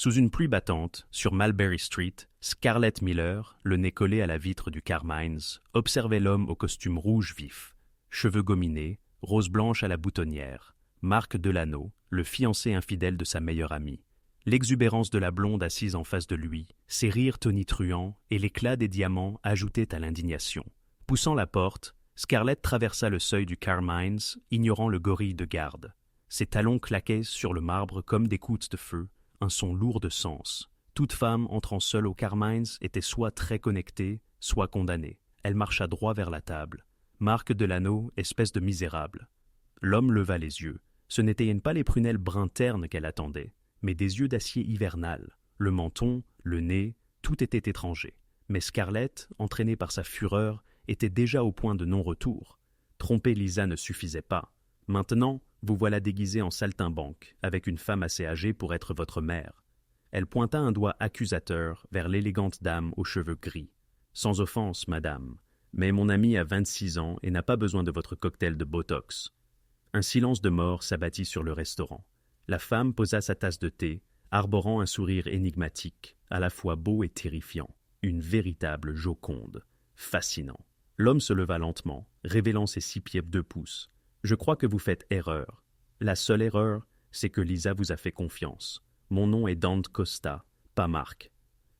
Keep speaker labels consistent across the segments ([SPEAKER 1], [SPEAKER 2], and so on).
[SPEAKER 1] Sous une pluie battante, sur Mulberry Street, Scarlett Miller, le nez collé à la vitre du Carmine's, observait l'homme au costume rouge vif, cheveux gominés, rose blanche à la boutonnière, Marc Delano, le fiancé infidèle de sa meilleure amie. L'exubérance de la blonde assise en face de lui, ses rires tonitruants et l'éclat des diamants ajoutaient à l'indignation. Poussant la porte, Scarlett traversa le seuil du Carmine's, ignorant le gorille de garde. Ses talons claquaient sur le marbre comme des coudes de feu, un son lourd de sens. Toute femme entrant seule au Carmine's était soit très connectée, soit condamnée. Elle marcha droit vers la table. Marc Delano, espèce de misérable. L'homme leva les yeux. Ce n'étaient pas les prunelles brun terne qu'elle attendait, mais des yeux d'acier hivernal. Le menton, le nez, tout était étranger. Mais Scarlett, entraînée par sa fureur, était déjà au point de non-retour. Tromper Lisa ne suffisait pas. Maintenant, vous voilà déguisée en saltimbanque, avec une femme assez âgée pour être votre mère. Elle pointa un doigt accusateur vers l'élégante dame aux cheveux gris. Sans offense, madame, mais mon amie a 26 ans et n'a pas besoin de votre cocktail de Botox. Un silence de mort s'abattit sur le restaurant. La femme posa sa tasse de thé, arborant un sourire énigmatique, à la fois beau et terrifiant. Une véritable Joconde. Fascinant. L'homme se leva lentement, révélant ses 6 pieds 2 pouces. « Je crois que vous faites erreur. La seule erreur, c'est que Lisa vous a fait confiance. Mon nom est Dante Costa, pas Marc.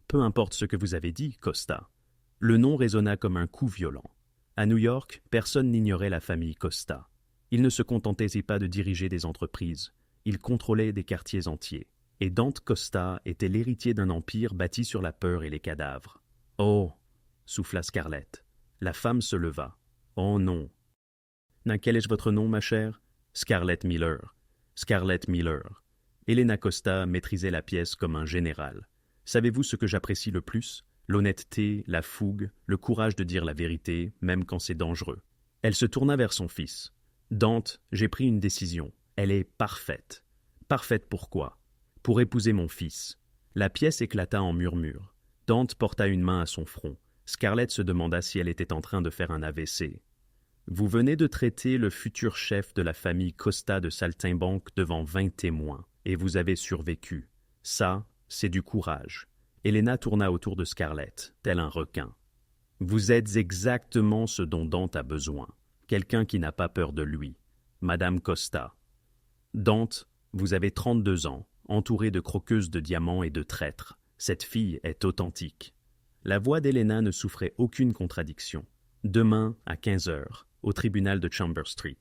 [SPEAKER 1] Peu importe ce que vous avez dit, Costa. » Le nom résonna comme un coup violent. À New York, personne n'ignorait la famille Costa. Ils ne se contentaient pas de diriger des entreprises. Ils contrôlaient des quartiers entiers. Et Dante Costa était l'héritier d'un empire bâti sur la peur et les cadavres. « Oh !» souffla Scarlett. La femme se leva. « Oh non !»« Quel est votre nom, ma chère ?»« Scarlett Miller. »« Scarlett Miller. » Elena Costa maîtrisait la pièce comme un général. « Savez-vous ce que j'apprécie le plus ? L'honnêteté, la fougue, le courage de dire la vérité, même quand c'est dangereux. » Elle se tourna vers son fils. « Dante, j'ai pris une décision. Elle est parfaite. »« Parfaite pourquoi ? » ?»« Pour épouser mon fils. » La pièce éclata en murmures. Dante porta une main à son front. Scarlett se demanda si elle était en train de faire un AVC. « Vous venez de traiter le futur chef de la famille Costa de Saltimbanque devant 20 témoins, et vous avez survécu. Ça, c'est du courage. » Elena tourna autour de Scarlett, tel un requin. « Vous êtes exactement ce dont Dante a besoin. Quelqu'un qui n'a pas peur de lui. Madame Costa. Dante, vous avez 32 ans, entourée de croqueuses de diamants et de traîtres. Cette fille est authentique. » La voix d'Elena ne souffrait aucune contradiction. « Demain, à 15 heures, au tribunal de Chambers Street.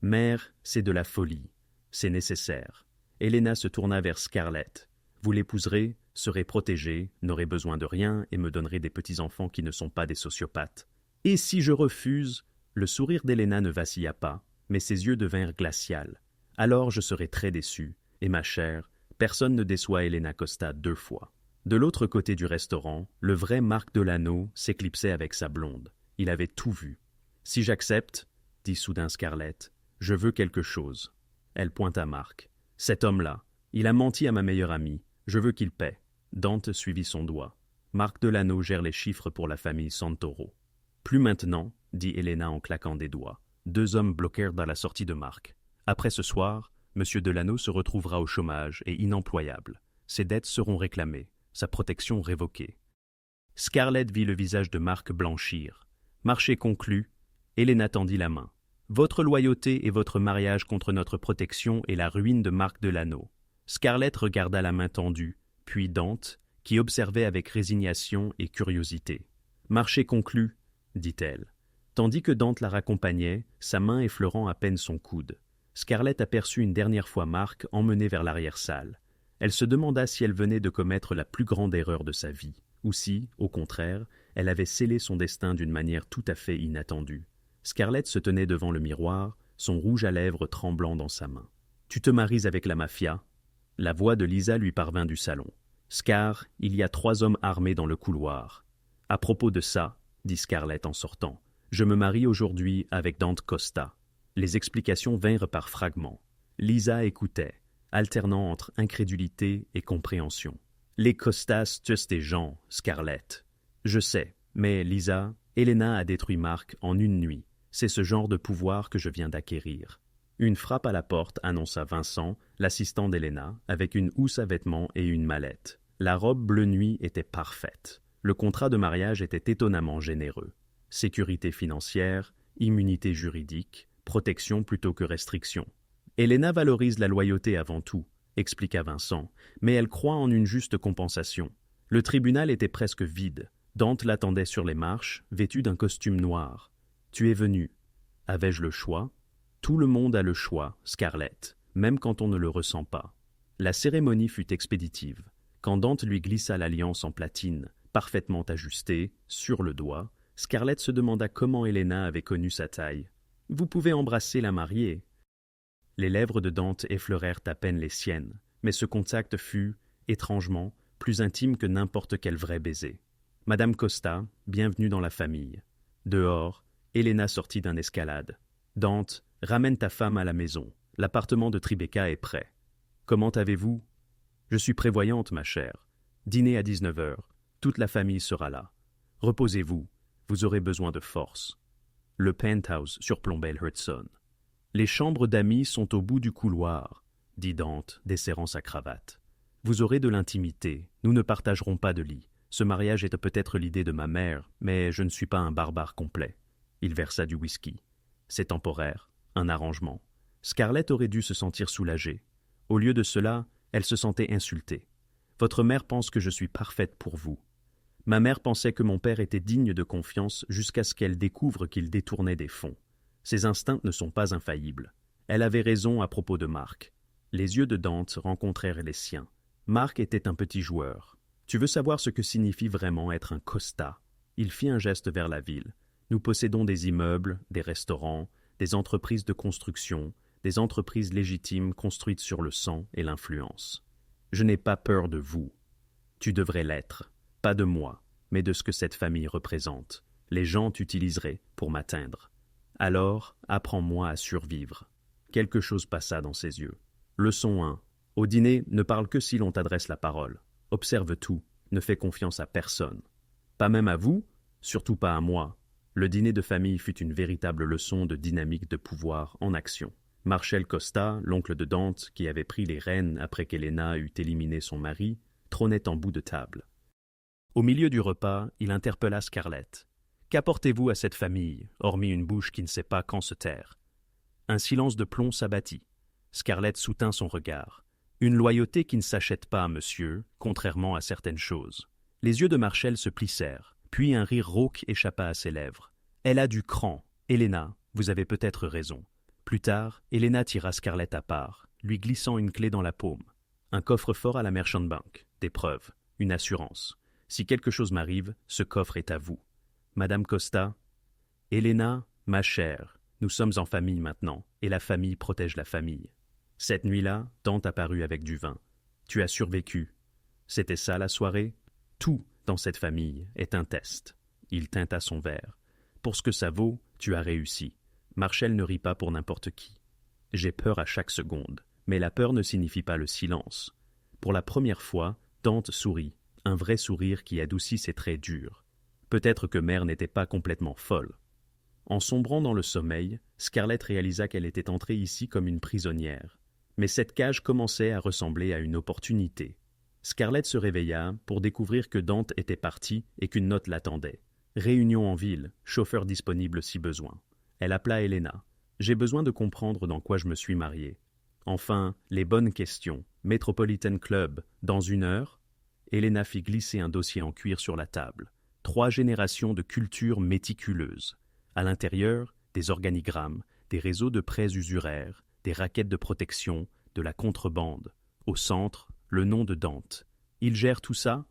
[SPEAKER 1] Mère, c'est de la folie. C'est nécessaire. » Elena se tourna vers Scarlett. « Vous l'épouserez, serez protégée, n'aurez besoin de rien et me donnerez des petits-enfants qui ne sont pas des sociopathes. Et si je refuse ?» Le sourire d'Elena ne vacilla pas, mais ses yeux devinrent glacials. « Alors je serai très déçu. Et ma chère, personne ne déçoit Elena Costa 2 fois. » De l'autre côté du restaurant, le vrai Marc Delano s'éclipsait avec sa blonde. Il avait tout vu. « Si j'accepte, » dit soudain Scarlett, « je veux quelque chose. » Elle pointa Marc. « Cet homme-là, il a menti à ma meilleure amie. Je veux qu'il paie. » Dante suivit son doigt. Marc Delano gère les chiffres pour la famille Santoro. « Plus maintenant, » dit Elena en claquant des doigts. 2 hommes bloquèrent dans la sortie de Marc. Après ce soir, M. Delano se retrouvera au chômage et inemployable. Ses dettes seront réclamées, sa protection révoquée. Scarlett vit le visage de Marc blanchir. Marché conclu, Elena tendit la main. Votre loyauté et votre mariage contre notre protection est la ruine de Marc Delano. Scarlett regarda la main tendue, puis Dante, qui observait avec résignation et curiosité. Marché conclu, dit-elle. Tandis que Dante la raccompagnait, sa main effleurant à peine son coude. Scarlett aperçut une dernière fois Marc emmené vers l'arrière-salle. Elle se demanda si elle venait de commettre la plus grande erreur de sa vie, ou si, au contraire, elle avait scellé son destin d'une manière tout à fait inattendue. Scarlett se tenait devant le miroir, son rouge à lèvres tremblant dans sa main. « Tu te maries avec la mafia ?» La voix de Lisa lui parvint du salon. « Scar, il y a 3 hommes armés dans le couloir. »« À propos de ça, » dit Scarlett en sortant, « je me marie aujourd'hui avec Dante Costa. » Les explications vinrent par fragments. Lisa écoutait, alternant entre incrédulité et compréhension. « Les Costas tuent des gens, Scarlett. »« Je sais, mais Lisa, Elena a détruit Marc en une nuit. C'est ce genre de pouvoir que je viens d'acquérir. » Une frappe à la porte annonça Vincent, l'assistant d'Helena, avec une housse à vêtements et une mallette. La robe bleu nuit était parfaite. Le contrat de mariage était étonnamment généreux. Sécurité financière, immunité juridique, protection plutôt que restriction. Helena valorise la loyauté avant tout, expliqua Vincent, mais elle croit en une juste compensation. Le tribunal était presque vide. Dante l'attendait sur les marches, vêtu d'un costume noir. « Tu es venu. Avais-je le choix ?» Tout le monde a le choix, Scarlett, même quand on ne le ressent pas. La cérémonie fut expéditive. Quand Dante lui glissa l'alliance en platine, parfaitement ajustée, sur le doigt, Scarlett se demanda comment Helena avait connu sa taille. « Vous pouvez embrasser la mariée. » Les lèvres de Dante effleurèrent à peine les siennes, mais ce contact fut, étrangement, plus intime que n'importe quel vrai baiser. « Madame Costa, bienvenue dans la famille. » Dehors, Helena sortit d'un escalade. « Dante, ramène ta femme à la maison. L'appartement de Tribeca est prêt. »« Comment avez-vous ?»« Je suis prévoyante, ma chère. Dîner à 19h. Toute la famille sera là. Reposez-vous. Vous aurez besoin de force. » Le penthouse surplombait l'Hudson. « Les chambres d'amis sont au bout du couloir, » dit Dante, desserrant sa cravate. « Vous aurez de l'intimité. Nous ne partagerons pas de lit. Ce mariage est peut-être l'idée de ma mère, mais je ne suis pas un barbare complet. » Il versa du whisky. « C'est temporaire. Un arrangement. » Scarlett aurait dû se sentir soulagée. Au lieu de cela, elle se sentait insultée. « Votre mère pense que je suis parfaite pour vous. » Ma mère pensait que mon père était digne de confiance jusqu'à ce qu'elle découvre qu'il détournait des fonds. Ses instincts ne sont pas infaillibles. Elle avait raison à propos de Marc. Les yeux de Dante rencontrèrent les siens. Marc était un petit joueur. Tu veux savoir ce que signifie vraiment être un Costa? Il fit un geste vers la ville. Nous possédons des immeubles, des restaurants, des entreprises de construction, des entreprises légitimes construites sur le sang et l'influence. Je n'ai pas peur de vous. Tu devrais l'être. Pas de moi, mais de ce que cette famille représente. Les gens t'utiliseraient pour m'atteindre. Alors, apprends-moi à survivre. Quelque chose passa dans ses yeux. Leçon 1. Au dîner, ne parle que si l'on t'adresse la parole. Observe tout, ne fais confiance à personne. Pas même à vous, surtout pas à moi. Le dîner de famille fut une véritable leçon de dynamique de pouvoir en action. Marcel Costa, l'oncle de Dante, qui avait pris les rênes après qu'Helena eut éliminé son mari, trônait en bout de table. Au milieu du repas, il interpella Scarlett. « Qu'apportez-vous à cette famille, hormis une bouche qui ne sait pas quand se taire ?» Un silence de plomb s'abattit. Scarlett soutint son regard. « Une loyauté qui ne s'achète pas, monsieur, contrairement à certaines choses. » Les yeux de Marcel se plissèrent, puis un rire rauque échappa à ses lèvres. « Elle a du cran. Helena, vous avez peut-être raison. » Plus tard, Helena tira Scarlett à part, lui glissant une clé dans la paume. Un coffre-fort à la Merchant Bank, des preuves, une assurance. Si quelque chose m'arrive, ce coffre est à vous. Madame Costa, Helena, ma chère, nous sommes en famille maintenant, et la famille protège la famille. Cette nuit-là, Dante apparut avec du vin. Tu as survécu. C'était ça la soirée? Tout dans cette famille est un test. Il tinta son verre. Pour ce que ça vaut, tu as réussi. Marcel ne rit pas pour n'importe qui. J'ai peur à chaque seconde, mais la peur ne signifie pas le silence. Pour la première fois, Dante sourit. Un vrai sourire qui adoucit ses traits durs. Peut-être que mère n'était pas complètement folle. En sombrant dans le sommeil, Scarlett réalisa qu'elle était entrée ici comme une prisonnière. Mais cette cage commençait à ressembler à une opportunité. Scarlett se réveilla pour découvrir que Dante était parti et qu'une note l'attendait. Réunion en ville, chauffeur disponible si besoin. Elle appela Helena. J'ai besoin de comprendre dans quoi je me suis mariée. Enfin, les bonnes questions. Metropolitan Club, dans 1 heure? Helena fit glisser un dossier en cuir sur la table. 3 générations de culture méticuleuse. À l'intérieur, des organigrammes, des réseaux de prêts usuraires, des raquettes de protection, de la contrebande. Au centre, le nom de Dante. Il gère tout ça?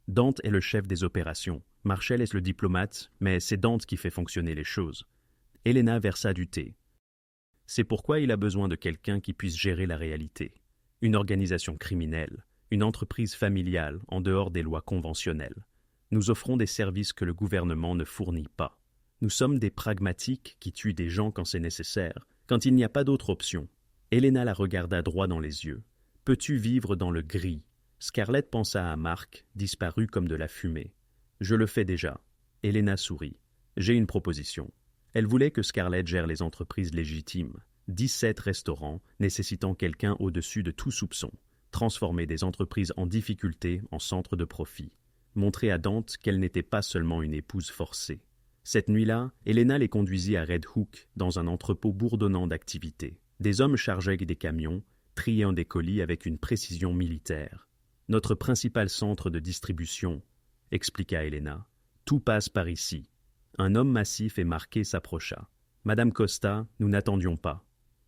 [SPEAKER 1] Dante est le chef des opérations. Marcel est le diplomate, mais c'est Dante qui fait fonctionner les choses. Helena versa du thé. C'est pourquoi il a besoin de quelqu'un qui puisse gérer la réalité. Une organisation criminelle, une entreprise familiale en dehors des lois conventionnelles. Nous offrons des services que le gouvernement ne fournit pas. Nous sommes des pragmatiques qui tuent des gens quand c'est nécessaire, quand il n'y a pas d'autre option. Helena la regarda droit dans les yeux. Peux-tu vivre dans le gris? Scarlett pensa à Marc, disparu comme de la fumée. Je le fais déjà. Helena sourit. J'ai une proposition. Elle voulait que Scarlett gère les entreprises légitimes, 17 restaurants nécessitant quelqu'un au-dessus de tout soupçon, transformer des entreprises en difficulté en centre de profit, montrer à Dante qu'elle n'était pas seulement une épouse forcée. Cette nuit-là, Helena les conduisit à Red Hook, dans un entrepôt bourdonnant d'activités. Des hommes chargeaient des camions, triant des colis avec une précision militaire. « Notre principal centre de distribution, » expliqua Helena. « Tout passe par ici. » Un homme massif et marqué s'approcha. « Madame Costa, nous n'attendions pas. »«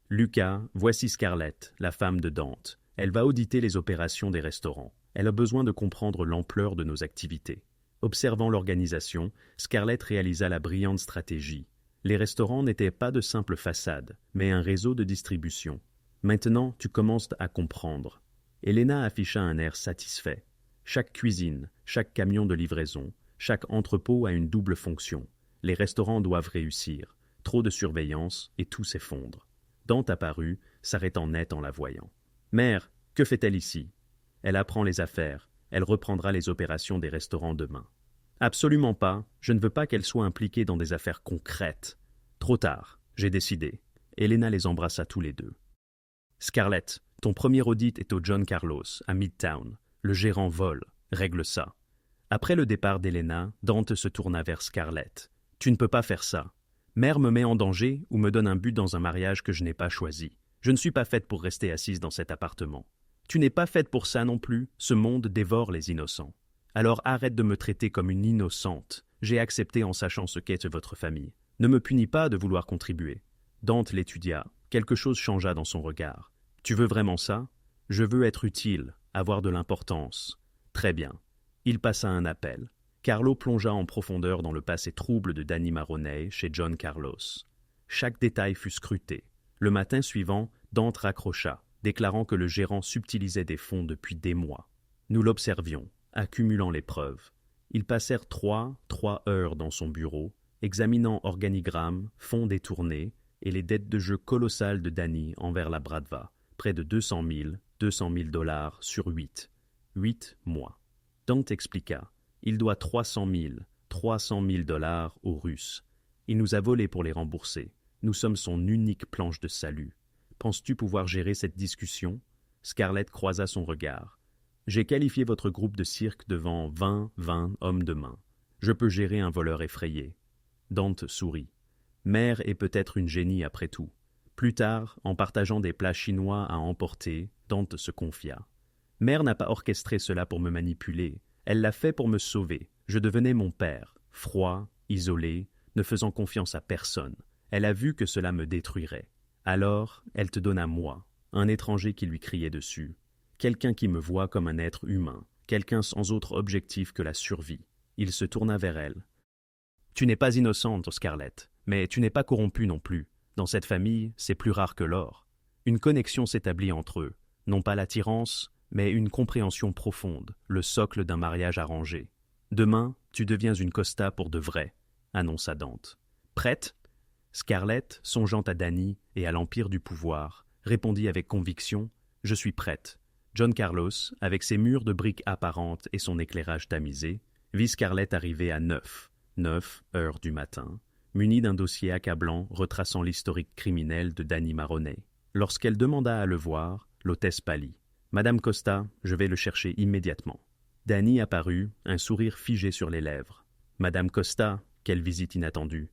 [SPEAKER 1] Lucas, voici Scarlett, la femme de Dante. Elle va auditer les opérations des restaurants. Elle a besoin de comprendre l'ampleur de nos activités. » Observant l'organisation, Scarlett réalisa la brillante stratégie. Les restaurants n'étaient pas de simples façades, mais un réseau de distribution. Maintenant, tu commences à comprendre. Helena afficha un air satisfait. Chaque cuisine, chaque camion de livraison, chaque entrepôt a une double fonction. Les restaurants doivent réussir. Trop de surveillance et tout s'effondre. Dante apparut, s'arrêtant net en la voyant. « Mère, que fait-elle ici ?»« Elle apprend les affaires. Elle reprendra les opérations des restaurants demain. »« Absolument pas. Je ne veux pas qu'elle soit impliquée dans des affaires concrètes. »« Trop tard. J'ai décidé. » Helena les embrassa tous les deux. « Scarlett, ton premier audit est au John Carlos, à Midtown. Le gérant vole. Règle ça. » Après le départ d'Helena, Dante se tourna vers Scarlett. « Tu ne peux pas faire ça. Mère me met en danger ou me donne un but dans un mariage que je n'ai pas choisi. Je ne suis pas faite pour rester assise dans cet appartement. Tu n'es pas faite pour ça non plus. Ce monde dévore les innocents. Alors arrête de me traiter comme une innocente. J'ai accepté en sachant ce qu'est votre famille. Ne me punis pas de vouloir contribuer. » Dante l'étudia. Quelque chose changea dans son regard. « Tu veux vraiment ça ? Je veux être utile, avoir de l'importance. » Très bien. Il passa un appel. Carlo plongea en profondeur dans le passé trouble de Danny Maroney chez John Carlos. Chaque détail fut scruté. Le matin suivant, Dante raccrocha, déclarant que le gérant subtilisait des fonds depuis des mois. Nous l'observions, accumulant les preuves. Ils passèrent trois heures dans son bureau, examinant organigrammes, fonds détournés et les dettes de jeu colossales de Danny envers la Bradva, près de 200 000 $ sur 8 mois. Dante expliqua. Il doit 300 000 $ aux Russes. Il nous a volés pour les rembourser. Nous sommes son unique planche de salut. Penses-tu pouvoir gérer cette discussion ? Scarlett croisa son regard. J'ai qualifié votre groupe de cirque devant 20 hommes de main. Je peux gérer un voleur effrayé. Dante sourit. Mère est peut-être une génie après tout. Plus tard, en partageant des plats chinois à emporter, Dante se confia. Mère n'a pas orchestré cela pour me manipuler. Elle l'a fait pour me sauver. Je devenais mon père, froid, isolé, ne faisant confiance à personne. Elle a vu que cela me détruirait. Alors, elle te donne à moi, un étranger qui lui criait dessus. Quelqu'un qui me voit comme un être humain, quelqu'un sans autre objectif que la survie. Il se tourna vers elle. Tu n'es pas innocente, Scarlett, mais tu n'es pas corrompue non plus. Dans cette famille, c'est plus rare que l'or. Une connexion s'établit entre eux, non pas l'attirance, mais une compréhension profonde, le socle d'un mariage arrangé. Demain, tu deviens une Costa pour de vrai, annonça Dante. Prête ? Scarlett, songeant à Danny et à l'empire du pouvoir, répondit avec conviction « Je suis prête ». John Carlos, avec ses murs de briques apparentes et son éclairage tamisé, vit Scarlett arriver à 9 heures du matin, munie d'un dossier accablant retraçant l'historique criminel de Danny Maroney. Lorsqu'elle demanda à le voir, l'hôtesse pâlit. « Madame Costa, je vais le chercher immédiatement. » Danny apparut, un sourire figé sur les lèvres. « Madame Costa, quelle visite inattendue.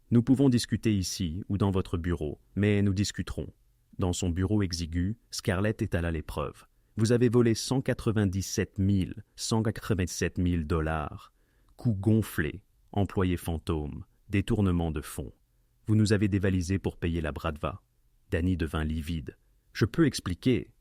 [SPEAKER 1] Nous pouvons discuter ici ou dans votre bureau, mais nous discuterons. » Dans son bureau exigu, Scarlett étala les preuves. « Vous avez volé 197 000 $, coûts gonflés, employés fantômes, détournement de fonds. Vous nous avez dévalisés pour payer la Bradva. » Danny devint livide. « Je peux expliquer.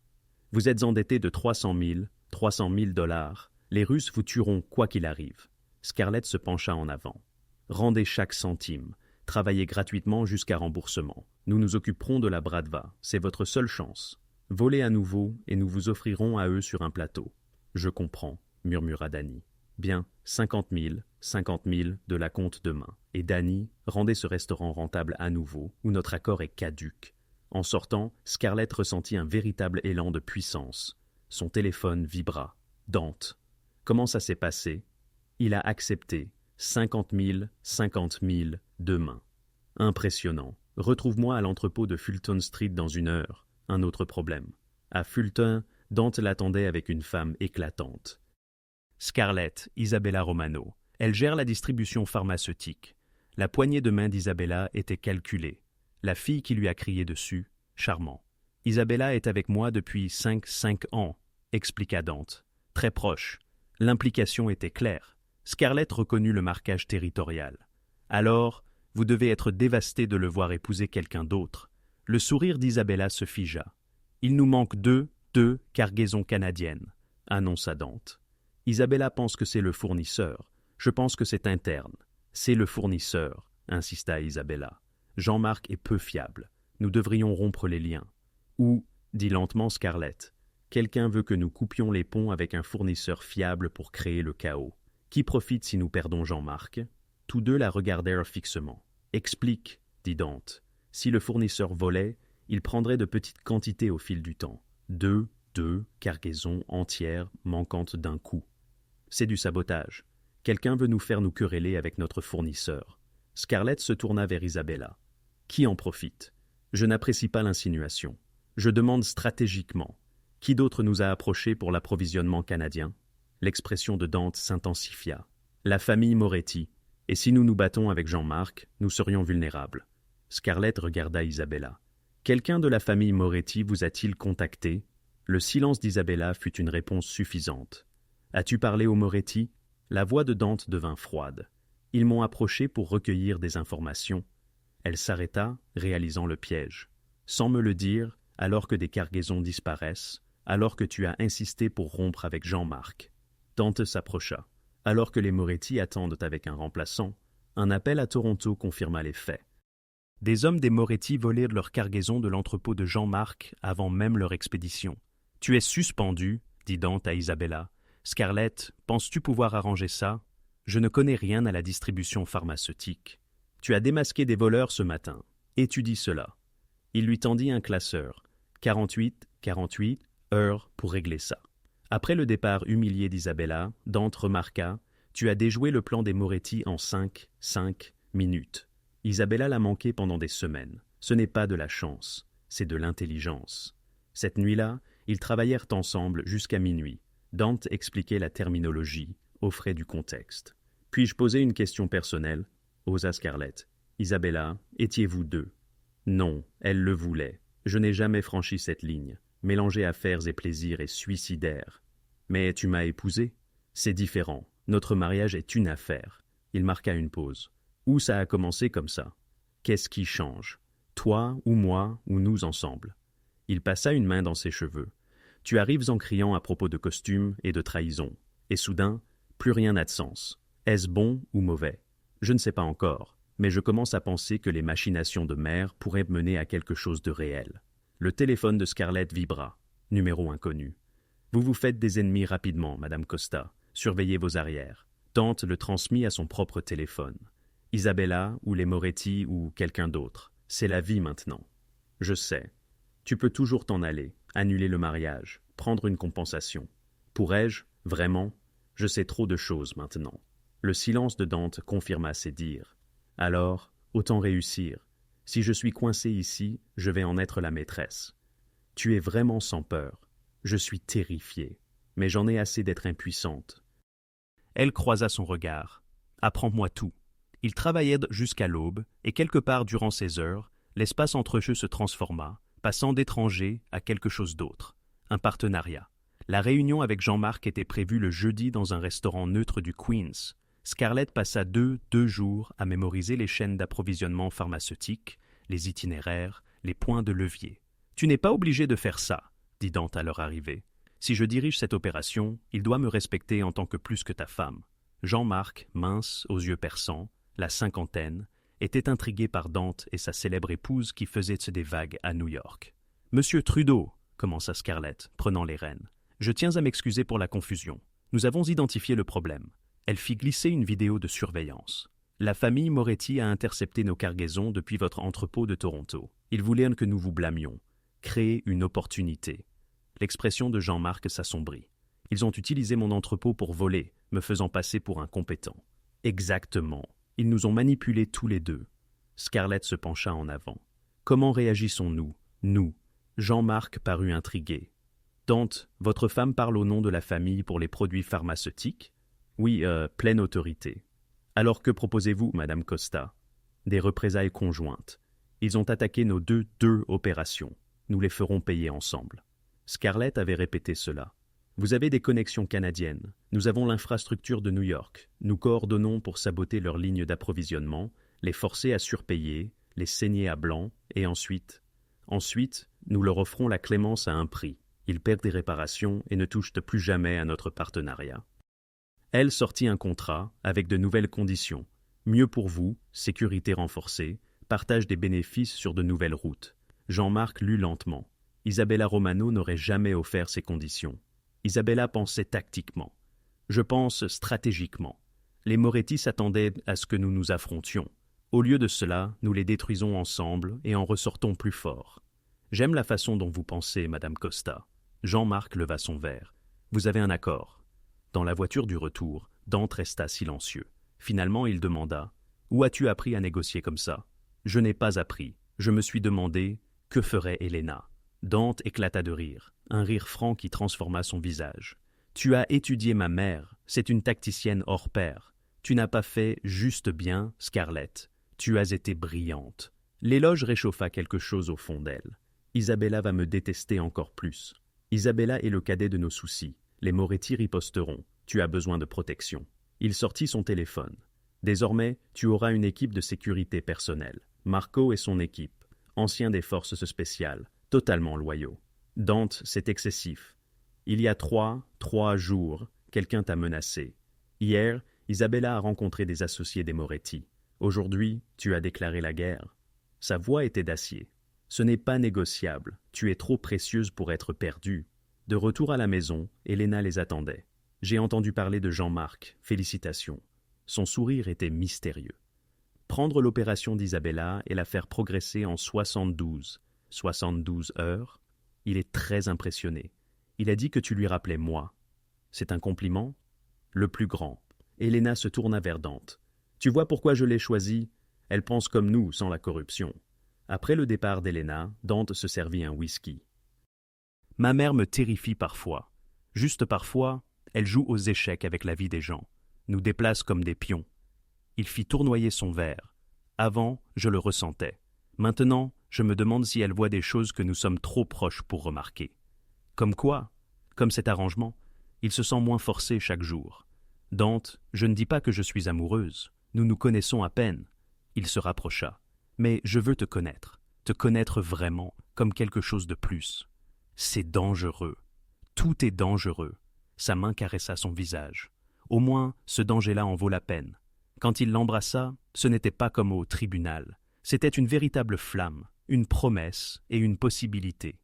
[SPEAKER 1] Vous êtes endetté de 300 000 $. Les Russes vous tueront quoi qu'il arrive. » Scarlett se pencha en avant. « Rendez chaque centime. Travaillez gratuitement jusqu'à remboursement. Nous nous occuperons de la Bradva. C'est votre seule chance. Volez à nouveau et nous vous offrirons à eux sur un plateau. »« Je comprends, » murmura Danny. « Bien, 50 000 de la compte demain. Et Danny, rendez ce restaurant rentable à nouveau, ou notre accord est caduc. » En sortant, Scarlett ressentit un véritable élan de puissance. Son téléphone vibra. Dante. Comment ça s'est passé ? Il a accepté. 50 000 demain. Impressionnant. Retrouve-moi à l'entrepôt de Fulton Street dans 1 heure. Un autre problème. À Fulton, Dante l'attendait avec une femme éclatante. Scarlett, Isabella Romano. Elle gère la distribution pharmaceutique. La poignée de main d'Isabella était calculée. La fille qui lui a crié dessus, charmant. Isabella est avec moi depuis 5 ans, expliqua Dante. Très proche. L'implication était claire. Scarlett reconnut le marquage territorial. Alors, vous devez être dévasté de le voir épouser quelqu'un d'autre. Le sourire d'Isabella se figea. Il nous manque deux cargaisons canadiennes, annonça Dante. Isabella pense que c'est le fournisseur. Je pense que c'est interne. C'est le fournisseur, insista Isabella. Jean-Marc est peu fiable. Nous devrions rompre les liens. Ou, dit lentement Scarlett, quelqu'un veut que nous coupions les ponts avec un fournisseur fiable pour créer le chaos. Qui profite si nous perdons Jean-Marc? Tous deux la regardèrent fixement. Explique, dit Dante. Si le fournisseur volait, il prendrait de petites quantités au fil du temps. Deux cargaisons entières manquantes d'un coup. C'est du sabotage. Quelqu'un veut nous faire nous quereller avec notre fournisseur. Scarlett se tourna vers Isabella. Qui en profite? Je n'apprécie pas l'insinuation. Je demande stratégiquement. Qui d'autre nous a approchés pour l'approvisionnement canadien? L'expression de Dante s'intensifia. La famille Moretti. Et si nous nous battons avec Jean-Marc, nous serions vulnérables. Scarlett regarda Isabella. Quelqu'un de la famille Moretti vous a-t-il contacté? Le silence d'Isabella fut une réponse suffisante. As-tu parlé aux Moretti? La voix de Dante devint froide. Ils m'ont approché pour recueillir des informations. Elle s'arrêta, réalisant le piège. Sans me le dire, alors que des cargaisons disparaissent, alors que tu as insisté pour rompre avec Jean-Marc. Dante s'approcha. Alors que les Moretti attendent avec un remplaçant, un appel à Toronto confirma les faits. Des hommes des Moretti volèrent leur cargaison de l'entrepôt de Jean-Marc avant même leur expédition. « Tu es suspendu, » dit Dante à Isabella. « Scarlett, penses-tu pouvoir arranger ça? Je ne connais rien à la distribution pharmaceutique. Tu as démasqué des voleurs ce matin. Étudie cela. » Il lui tendit un classeur. 48 heures pour régler ça. Après le départ humilié d'Isabella, Dante remarqua « Tu as déjoué le plan des Moretti en 5 minutes. » Isabella l'a manqué pendant des semaines. Ce n'est pas de la chance, c'est de l'intelligence. Cette nuit-là, ils travaillèrent ensemble jusqu'à minuit. Dante expliquait la terminologie, offrait du contexte. « Puis-je poser une question personnelle ?» osa Scarlett. « Isabella, étiez-vous deux ?» « Non, elle le voulait. Je n'ai jamais franchi cette ligne. Mélanger affaires et plaisirs est suicidaire. Mais tu m'as épousé? C'est différent. Notre mariage est une affaire. » Il marqua une pause. « Où ça a commencé comme ça? Qu'est-ce qui change? Toi ou moi ou nous ensemble ?» Il passa une main dans ses cheveux. « Tu arrives en criant à propos de costumes et de trahison. Et soudain, plus rien n'a de sens. Est-ce bon ou mauvais? Je ne sais pas encore. Mais je commence à penser que les machinations de mère pourraient mener à quelque chose de réel. » Le téléphone de Scarlett vibra. Numéro inconnu. « Vous vous faites des ennemis rapidement, Madame Costa. Surveillez vos arrières. » Dante le transmit à son propre téléphone. « Isabella, ou les Moretti, ou quelqu'un d'autre. C'est la vie maintenant. »« Je sais. Tu peux toujours t'en aller, annuler le mariage, prendre une compensation. Pourrais-je, vraiment? Je sais trop de choses maintenant. » Le silence de Dante confirma ses dires. « Alors, autant réussir. Si je suis coincé ici, je vais en être la maîtresse. Tu es vraiment sans peur. Je suis terrifiée, mais j'en ai assez d'être impuissante. » Elle croisa son regard. « Apprends-moi tout. » Ils travaillèrent jusqu'à l'aube, et quelque part durant ces heures, l'espace entre eux se transforma, passant d'étranger à quelque chose d'autre. Un partenariat. La réunion avec Jean-Marc était prévue le jeudi dans un restaurant neutre du Queens. Scarlett passa deux jours à mémoriser les chaînes d'approvisionnement pharmaceutique, les itinéraires, les points de levier. « Tu n'es pas obligé de faire ça, » dit Dante à leur arrivée. « Si je dirige cette opération, il doit me respecter en tant que plus que ta femme. » Jean-Marc, mince, aux yeux perçants, la cinquantaine, était intrigué par Dante et sa célèbre épouse qui faisaient des vagues à New York. « Monsieur Trudeau, » commença Scarlett, prenant les rênes, « je tiens à m'excuser pour la confusion. Nous avons identifié le problème. » Elle fit glisser une vidéo de surveillance. « La famille Moretti a intercepté nos cargaisons depuis votre entrepôt de Toronto. Ils voulaient que nous vous blâmions. Créer une opportunité. » L'expression de Jean-Marc s'assombrit. « Ils ont utilisé mon entrepôt pour voler, me faisant passer pour un compétent. » « Exactement. Ils nous ont manipulés tous les deux. » Scarlett se pencha en avant. Comment réagissons-nous, nous? Jean-Marc parut intrigué. Dante, votre femme parle au nom de la famille pour les produits pharmaceutiques? Oui, pleine autorité. Alors que proposez-vous, Madame Costa? Des représailles conjointes. Ils ont attaqué nos deux opérations. Nous les ferons payer ensemble. Scarlett avait répété cela. Vous avez des connexions canadiennes. Nous avons l'infrastructure de New York. Nous coordonnons pour saboter leurs lignes d'approvisionnement, les forcer à surpayer, les saigner à blanc, et ensuite, nous leur offrons la clémence à un prix. Ils perdent des réparations et ne touchent plus jamais à notre partenariat. Elle sortit un contrat avec de nouvelles conditions. Mieux pour vous, sécurité renforcée, partage des bénéfices sur de nouvelles routes. Jean-Marc lut lentement. Isabella Romano n'aurait jamais offert ces conditions. Isabella pensait tactiquement. Je pense stratégiquement. Les Moretti s'attendaient à ce que nous nous affrontions. Au lieu de cela, nous les détruisons ensemble et en ressortons plus forts. J'aime la façon dont vous pensez, Madame Costa. Jean-Marc leva son verre. Vous avez un accord. Dans la voiture du retour, Dante resta silencieux. Finalement, il demanda « Où as-tu appris à négocier comme ça ?» Je n'ai pas appris. Je me suis demandé « Que ferait Helena ?» Dante éclata de rire, un rire franc qui transforma son visage. « Tu as étudié ma mère, c'est une tacticienne hors pair. Tu n'as pas fait juste bien, Scarlett. Tu as été brillante. » L'éloge réchauffa quelque chose au fond d'elle. Isabella va me détester encore plus. Isabella est le cadet de nos soucis. Les Moretti riposteront. Tu as besoin de protection. Il sortit son téléphone. Désormais, tu auras une équipe de sécurité personnelle. Marco et son équipe, anciens des forces spéciales, totalement loyaux. Dante, c'est excessif. Il y a trois jours, quelqu'un t'a menacé. Hier, Isabella a rencontré des associés des Moretti. Aujourd'hui, tu as déclaré la guerre. Sa voix était d'acier. Ce n'est pas négociable. Tu es trop précieuse pour être perdue. De retour à la maison, Helena les attendait. J'ai entendu parler de Jean-Marc. Félicitations. Son sourire était mystérieux. Prendre l'opération d'Isabella et la faire progresser en 72 heures, il est très impressionné. Il a dit que tu lui rappelais moi. C'est un compliment? Le plus grand. Helena se tourna vers Dante. Tu vois pourquoi je l'ai choisie? Elle pense comme nous, sans la corruption. Après le départ d'Helena, Dante se servit un whisky. Ma mère me terrifie parfois. Juste parfois, elle joue aux échecs avec la vie des gens, nous déplace comme des pions. Il fit tournoyer son verre. Avant, je le ressentais. Maintenant, je me demande si elle voit des choses que nous sommes trop proches pour remarquer. Comme quoi? Comme cet arrangement. Il se sent moins forcé chaque jour. Dante, je ne dis pas que je suis amoureuse. Nous nous connaissons à peine. Il se rapprocha. Mais je veux te connaître vraiment, comme quelque chose de plus. C'est dangereux. Tout est dangereux. Sa main caressa son visage. Au moins, ce danger-là en vaut la peine. Quand il l'embrassa, ce n'était pas comme au tribunal. C'était une véritable flamme, une promesse et une possibilité.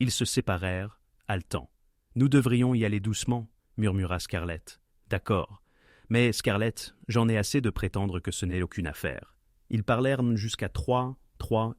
[SPEAKER 1] Ils se séparèrent, haletants. « Nous devrions y aller doucement, » murmura Scarlett. « D'accord. Mais Scarlett, j'en ai assez de prétendre que ce n'est aucune affaire. » Ils parlèrent jusqu'à 3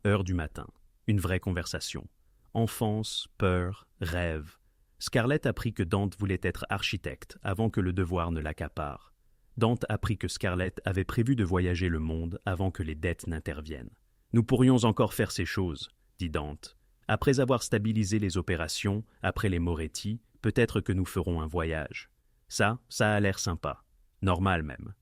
[SPEAKER 1] heures du matin. Une vraie conversation. Enfance, peur, rêve. Scarlett apprit que Dante voulait être architecte avant que le devoir ne l'accapare. Dante apprit que Scarlett avait prévu de voyager le monde avant que les dettes n'interviennent. « Nous pourrions encore faire ces choses, » dit Dante. « Après avoir stabilisé les opérations, après les Moretti, peut-être que nous ferons un voyage. Ça a l'air sympa. Normal même.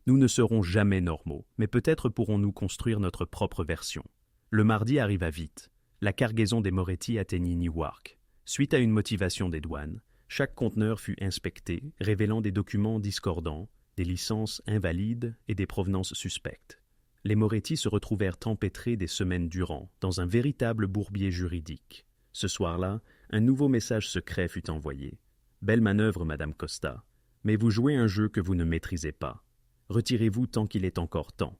[SPEAKER 1] Nous ne serons jamais normaux, mais peut-être pourrons-nous construire notre propre version. » Le mardi arriva vite. La cargaison des Moretti atteignit Newark. Suite à une motivation des douanes, chaque conteneur fut inspecté, révélant des documents discordants, des licences invalides et des provenances suspectes. Les Moretti se retrouvèrent empêtrés des semaines durant, dans un véritable bourbier juridique. Ce soir-là, un nouveau message secret fut envoyé. « Belle manœuvre, Madame Costa, mais vous jouez un jeu que vous ne maîtrisez pas. Retirez-vous tant qu'il est encore temps. »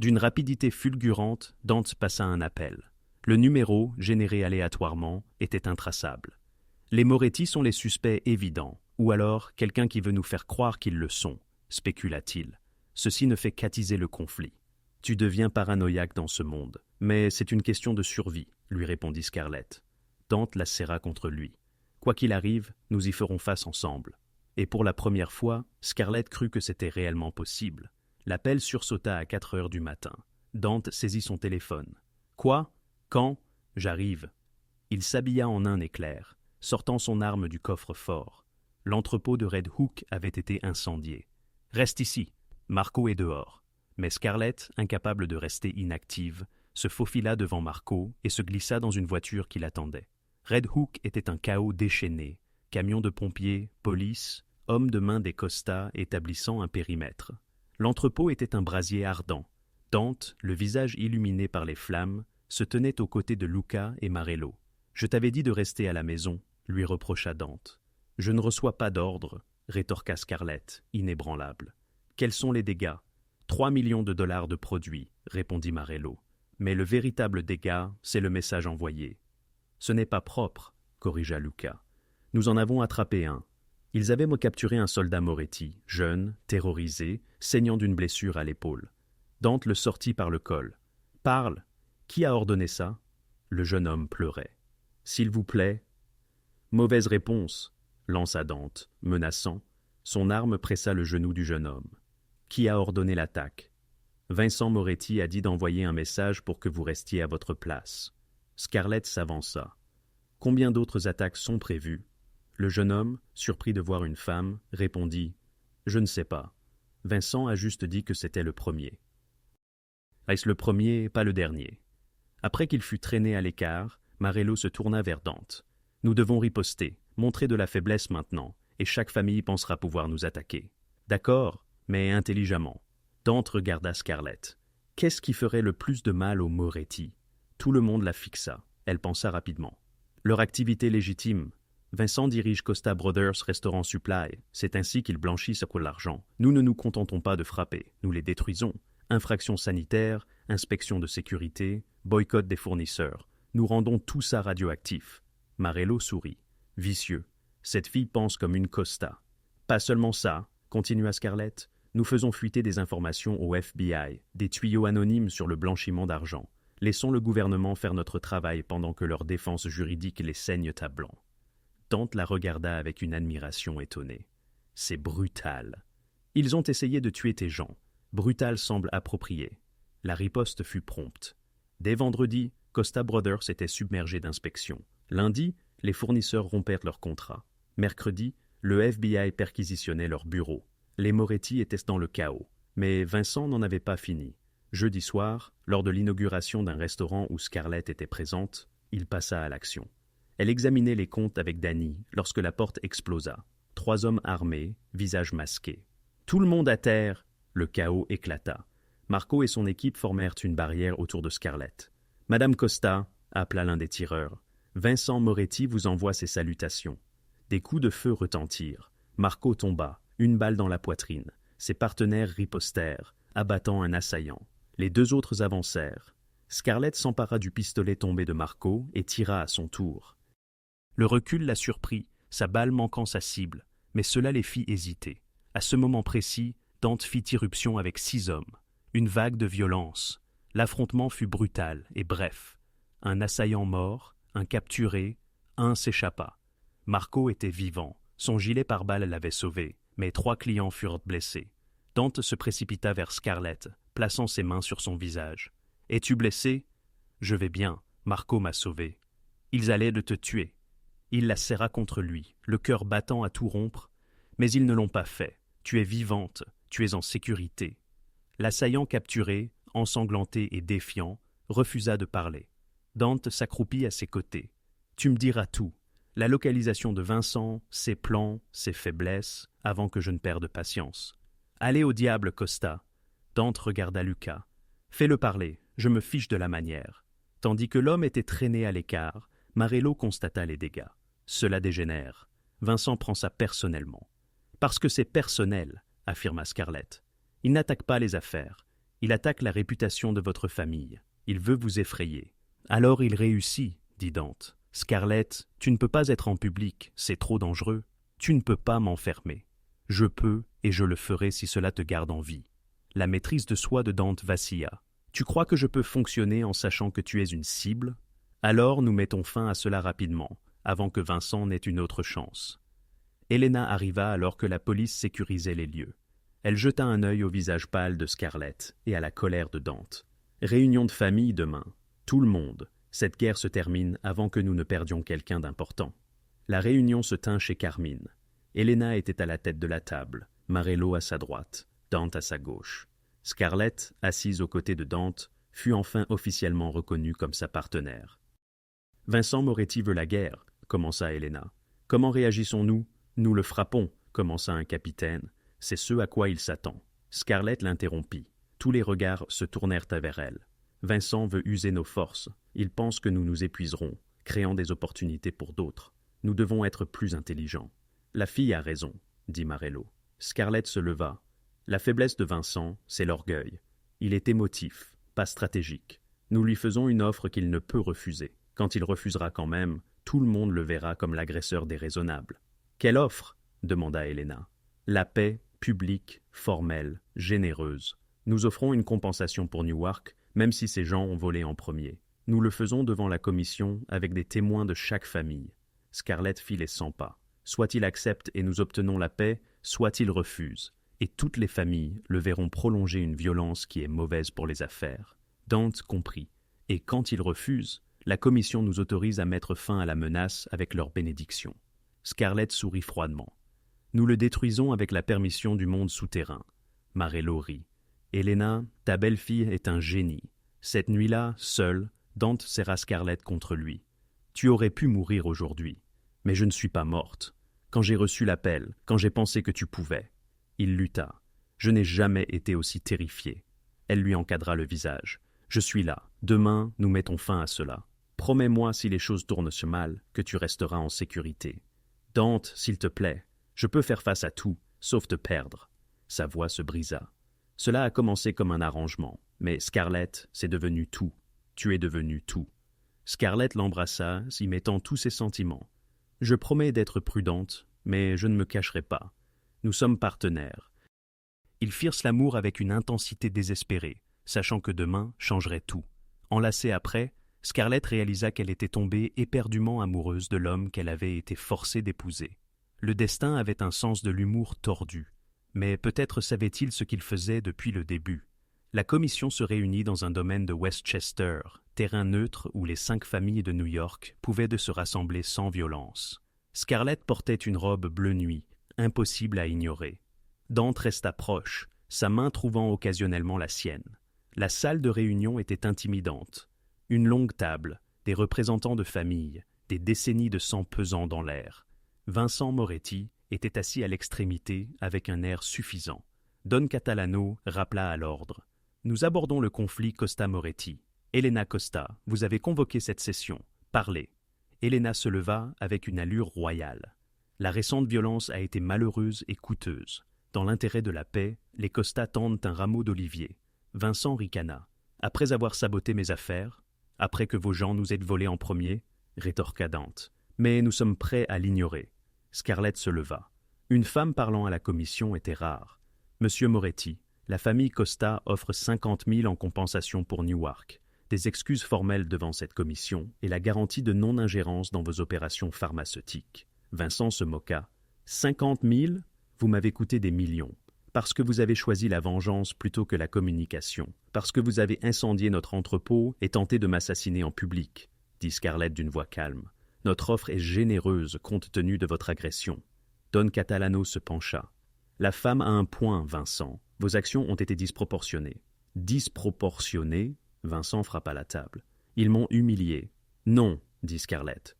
[SPEAKER 1] D'une rapidité fulgurante, Dante passa un appel. Le numéro, généré aléatoirement, était intraçable. Les Moretti sont les suspects évidents, ou alors quelqu'un qui veut nous faire croire qu'ils le sont, spécula-t-il. Ceci ne fait qu'attiser le conflit. Tu deviens paranoïaque dans ce monde, mais c'est une question de survie, lui répondit Scarlett. Dante la serra contre lui. Quoi qu'il arrive, nous y ferons face ensemble. Et pour la première fois, Scarlett crut que c'était réellement possible. L'appel sursauta à 4 heures du matin. Dante saisit son téléphone. « Quoi ? Quand j'arrive, il s'habilla en un éclair, sortant son arme du coffre-fort. L'entrepôt de Red Hook avait été incendié. Reste ici, Marco est dehors. Mais Scarlett, incapable de rester inactive, se faufila devant Marco et se glissa dans une voiture qui l'attendait. Red Hook était un chaos déchaîné, camions de pompiers, police, hommes de main des costas établissant un périmètre. L'entrepôt était un brasier ardent. Dante, le visage illuminé par les flammes, se tenait aux côtés de Luca et Marello. « Je t'avais dit de rester à la maison », lui reprocha Dante. « Je ne reçois pas d'ordre », rétorqua Scarlett, inébranlable. « Quels sont les dégâts ?»« 3 millions de dollars de produits », répondit Marello. « Mais le véritable dégât, c'est le message envoyé. »« Ce n'est pas propre », corrigea Luca. « Nous en avons attrapé un. Ils avaient capturé un soldat Moretti, jeune, terrorisé, saignant d'une blessure à l'épaule. Dante le sortit par le col. « Parle ! Qui a ordonné ça ?» Le jeune homme pleurait. « S'il vous plaît. » « Mauvaise réponse, » lança Dante, menaçant. Son arme pressa le genou du jeune homme. « Qui a ordonné l'attaque ?»« Vincent Moretti a dit d'envoyer un message pour que vous restiez à votre place. » Scarlett s'avança. « Combien d'autres attaques sont prévues ?» Le jeune homme, surpris de voir une femme, répondit « Je ne sais pas. Vincent a juste dit que c'était le premier. » Est-ce le premier, pas le dernier? Après qu'il fut traîné à l'écart, Marello se tourna vers Dante. « Nous devons riposter, montrer de la faiblesse maintenant, et chaque famille pensera pouvoir nous attaquer. »« D'accord, mais intelligemment. » Dante regarda Scarlett. « Qu'est-ce qui ferait le plus de mal aux Moretti ?» Tout le monde la fixa. Elle pensa rapidement. « Leur activité légitime. Vincent dirige Costa Brothers Restaurant Supply. C'est ainsi qu'ils blanchissent l'argent. Nous ne nous contentons pas de frapper, nous les détruisons. Infractions sanitaires, inspection de sécurité, boycott des fournisseurs. Nous rendons tout ça radioactif. » Marello sourit. « Vicieux. Cette fille pense comme une Costa. »« Pas seulement ça, » continua Scarlett. « Nous faisons fuiter des informations au FBI, des tuyaux anonymes sur le blanchiment d'argent. Laissons le gouvernement faire notre travail pendant que leur défense juridique les saigne à blanc. » Dante la regarda avec une admiration étonnée. « C'est brutal. Ils ont essayé de tuer tes gens. Brutal semble approprié. » La riposte fut prompte. Dès vendredi, Costa Brothers était submergé d'inspections. Lundi, les fournisseurs rompèrent leur contrat. Mercredi, le FBI perquisitionnait leurs bureaux. Les Moretti étaient dans le chaos. Mais Vincent n'en avait pas fini. Jeudi soir, lors de l'inauguration d'un restaurant où Scarlett était présente, il passa à l'action. Elle examinait les comptes avec Danny lorsque la porte explosa. 3 hommes armés, visages masqués. « Tout le monde à terre !» Le chaos éclata. Marco et son équipe formèrent une barrière autour de Scarlett. « Madame Costa !» appela l'un des tireurs. « Vincent Moretti vous envoie ses salutations. » Des coups de feu retentirent. Marco tomba, une balle dans la poitrine. Ses partenaires ripostèrent, abattant un assaillant. Les 2 autres avancèrent. Scarlett s'empara du pistolet tombé de Marco et tira à son tour. Le recul la surprit, sa balle manquant sa cible, mais cela les fit hésiter. À ce moment précis, Dante fit irruption avec 6 hommes. Une vague de violence. L'affrontement fut brutal et bref. Un assaillant mort, un capturé, un s'échappa. Marco était vivant. Son gilet pare-balles l'avait sauvé, mais 3 clients furent blessés. Dante se précipita vers Scarlett, plaçant ses mains sur son visage. « Es-tu blessé ?»« Je vais bien. Marco m'a sauvé. »« Ils allaient de te tuer. » Il la serra contre lui, le cœur battant à tout rompre. « Mais ils ne l'ont pas fait. Tu es vivante. Tu es en sécurité. » L'assaillant capturé, ensanglanté et défiant, refusa de parler. Dante s'accroupit à ses côtés. « Tu me diras tout. La localisation de Vincent, ses plans, ses faiblesses, avant que je ne perde patience. »« Allez au diable, Costa !» Dante regarda Luca. « Fais-le parler, je me fiche de la manière. » Tandis que l'homme était traîné à l'écart, Marello constata les dégâts. Cela dégénère. Vincent prend ça personnellement. « Parce que c'est personnel, » affirma Scarlett. « Il n'attaque pas les affaires. Il attaque la réputation de votre famille. Il veut vous effrayer. »« Alors il réussit, » dit Dante. « Scarlett, tu ne peux pas être en public, c'est trop dangereux. Tu ne peux pas m'enfermer. Je peux et je le ferai si cela te garde en vie. » La maîtrise de soi de Dante vacilla. « Tu crois que je peux fonctionner en sachant que tu es une cible ? Alors nous mettons fin à cela rapidement, avant que Vincent n'ait une autre chance. » Helena arriva alors que la police sécurisait les lieux. Elle jeta un œil au visage pâle de Scarlett et à la colère de Dante. « Réunion de famille demain. Tout le monde. Cette guerre se termine avant que nous ne perdions quelqu'un d'important. La réunion se tint chez Carmine. Elena était à la tête de la table, Marello à sa droite, Dante à sa gauche. Scarlett, assise aux côtés de Dante, fut enfin officiellement reconnue comme sa partenaire. « Vincent Moretti veut la guerre, » commença Elena. « Comment réagissons-nous ? Nous le frappons, » commença un capitaine. C'est ce à quoi il s'attend. Scarlett l'interrompit. Tous les regards se tournèrent vers elle. Vincent veut user nos forces. Il pense que nous nous épuiserons, créant des opportunités pour d'autres. Nous devons être plus intelligents. La fille a raison, dit Marello. Scarlett se leva. La faiblesse de Vincent, c'est l'orgueil. Il est émotif, pas stratégique. Nous lui faisons une offre qu'il ne peut refuser. Quand il refusera quand même, tout le monde le verra comme l'agresseur déraisonnable. « Quelle offre ?» demanda Elena. « La paix, publique, formelle, généreuse. Nous offrons une compensation pour Newark, même si ces gens ont volé en premier. Nous le faisons devant la commission avec des témoins de chaque famille. » Scarlett fit les 100 pas. Soit il accepte et nous obtenons la paix, soit il refuse. Et toutes les familles le verront prolonger une violence qui est mauvaise pour les affaires. Dante comprit. Et quand il refuse, la commission nous autorise à mettre fin à la menace avec leur bénédiction. Scarlett sourit froidement. Nous le détruisons avec la permission du monde souterrain. Marello rit. Elena, ta belle-fille est un génie. Cette nuit-là, seule, Dante serra Scarlett contre lui. Tu aurais pu mourir aujourd'hui. Mais je ne suis pas morte. Quand j'ai reçu l'appel, quand j'ai pensé que tu pouvais. Il lutta. Je n'ai jamais été aussi terrifié. Elle lui encadra le visage. Je suis là. Demain, nous mettons fin à cela. Promets-moi, si les choses tournent mal, que tu resteras en sécurité. Dante, s'il te plaît, je peux faire face à tout, sauf te perdre. Sa voix se brisa. Cela a commencé comme un arrangement, mais Scarlett, c'est devenu tout. Tu es devenu tout. Scarlett l'embrassa, y mettant tous ses sentiments. Je promets d'être prudente, mais je ne me cacherai pas. Nous sommes partenaires. Ils firent l'amour avec une intensité désespérée, sachant que demain changerait tout. Enlacée après, Scarlett réalisa qu'elle était tombée éperdument amoureuse de l'homme qu'elle avait été forcée d'épouser. Le destin avait un sens de l'humour tordu, mais peut-être savait-il ce qu'il faisait depuis le début. La commission se réunit dans un domaine de Westchester, terrain neutre où les 5 familles de New York pouvaient se rassembler sans violence. Scarlett portait une robe bleu nuit, impossible à ignorer. Dante resta proche, sa main trouvant occasionnellement la sienne. La salle de réunion était intimidante. Une longue table, des représentants de famille, des décennies de sang pesant dans l'air. Vincent Moretti était assis à l'extrémité avec un air suffisant. Don Catalano rappela à l'ordre. Nous abordons le conflit Costa-Moretti. Elena Costa, vous avez convoqué cette session. Parlez. Elena se leva avec une allure royale. La récente violence a été malheureuse et coûteuse. Dans l'intérêt de la paix, les Costa tendent un rameau d'olivier. Vincent ricana. Après avoir saboté mes affaires, après que vos gens nous aient volés en premier, rétorqua Dante. Mais nous sommes prêts à l'ignorer. Scarlett se leva. Une femme parlant à la commission était rare. Monsieur Moretti, la famille Costa offre 50 000 en compensation pour Newark, des excuses formelles devant cette commission et la garantie de non-ingérence dans vos opérations pharmaceutiques. Vincent se moqua. 50 000 ? Vous m'avez coûté des millions. Parce que vous avez choisi la vengeance plutôt que la communication. Parce que vous avez incendié notre entrepôt et tenté de m'assassiner en public, dit Scarlett d'une voix calme. Notre offre est généreuse compte tenu de votre agression. Don Catalano se pencha. La femme a un point, Vincent. Vos actions ont été disproportionnées. Disproportionnées ? Vincent frappa la table. Ils m'ont humilié. Non, dit Scarlett.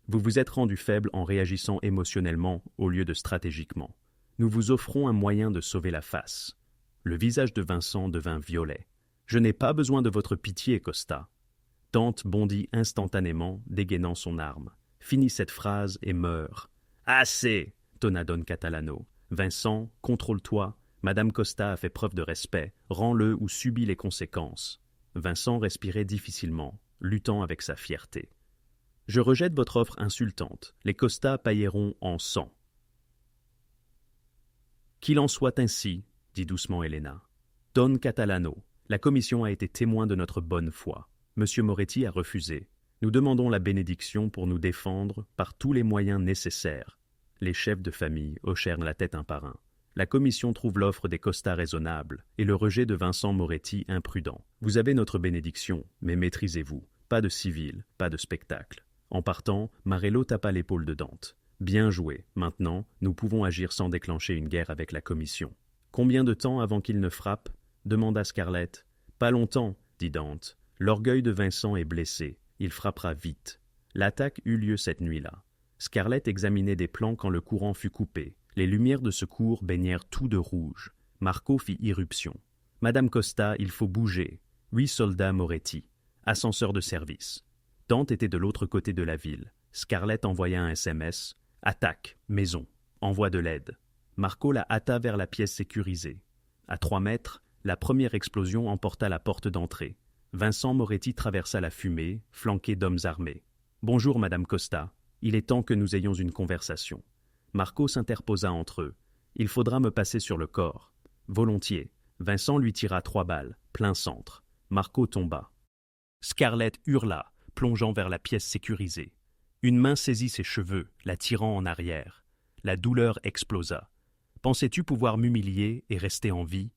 [SPEAKER 1] Vous vous êtes rendu faible en réagissant émotionnellement au lieu de stratégiquement. Nous vous offrons un moyen de sauver la face. Le visage de Vincent devint violet. Je n'ai pas besoin de votre pitié, Costa. Dante bondit instantanément, dégainant son arme. Finis cette phrase et meurs. Assez, tonna Don Catalano. Vincent, contrôle-toi. Madame Costa a fait preuve de respect. Rends-le ou subis les conséquences. Vincent respirait difficilement, luttant avec sa fierté. Je rejette votre offre insultante. Les Costa pailleront en sang. Qu'il en soit ainsi, dit doucement Elena. Don Catalano, la commission a été témoin de notre bonne foi. Monsieur Moretti a refusé. Nous demandons la bénédiction pour nous défendre par tous les moyens nécessaires. Les chefs de famille hochèrent la tête un par un. La commission trouve l'offre des Costa raisonnable et le rejet de Vincent Moretti imprudent. Vous avez notre bénédiction, mais maîtrisez-vous. Pas de civil, pas de spectacle. En partant, Marello tapa l'épaule de Dante. Bien joué. Maintenant, nous pouvons agir sans déclencher une guerre avec la commission. Combien de temps avant qu'il ne frappe? Demanda Scarlett. Pas longtemps, dit Dante. L'orgueil de Vincent est blessé. Il frappera vite. L'attaque eut lieu cette nuit-là. Scarlett examinait des plans quand le courant fut coupé. Les lumières de secours baignèrent tout de rouge. Marco fit irruption. Madame Costa, il faut bouger. 8 soldats Moretti. Ascenseur de service. Dante était de l'autre côté de la ville. Scarlett envoya un SMS. Attaque, maison. Envoie de l'aide. Marco la hâta vers la pièce sécurisée. À 3 mètres, la première explosion emporta la porte d'entrée. Vincent Moretti traversa la fumée, flanqué d'hommes armés. « Bonjour, Madame Costa. Il est temps que nous ayons une conversation. » Marco s'interposa entre eux. « Il faudra me passer sur le corps. » « Volontiers. » Vincent lui tira 3 balles, plein centre. Marco tomba. Scarlett hurla, plongeant vers la pièce sécurisée. Une main saisit ses cheveux, la tirant en arrière. La douleur explosa. « Pensais-tu pouvoir m'humilier et rester en vie ?»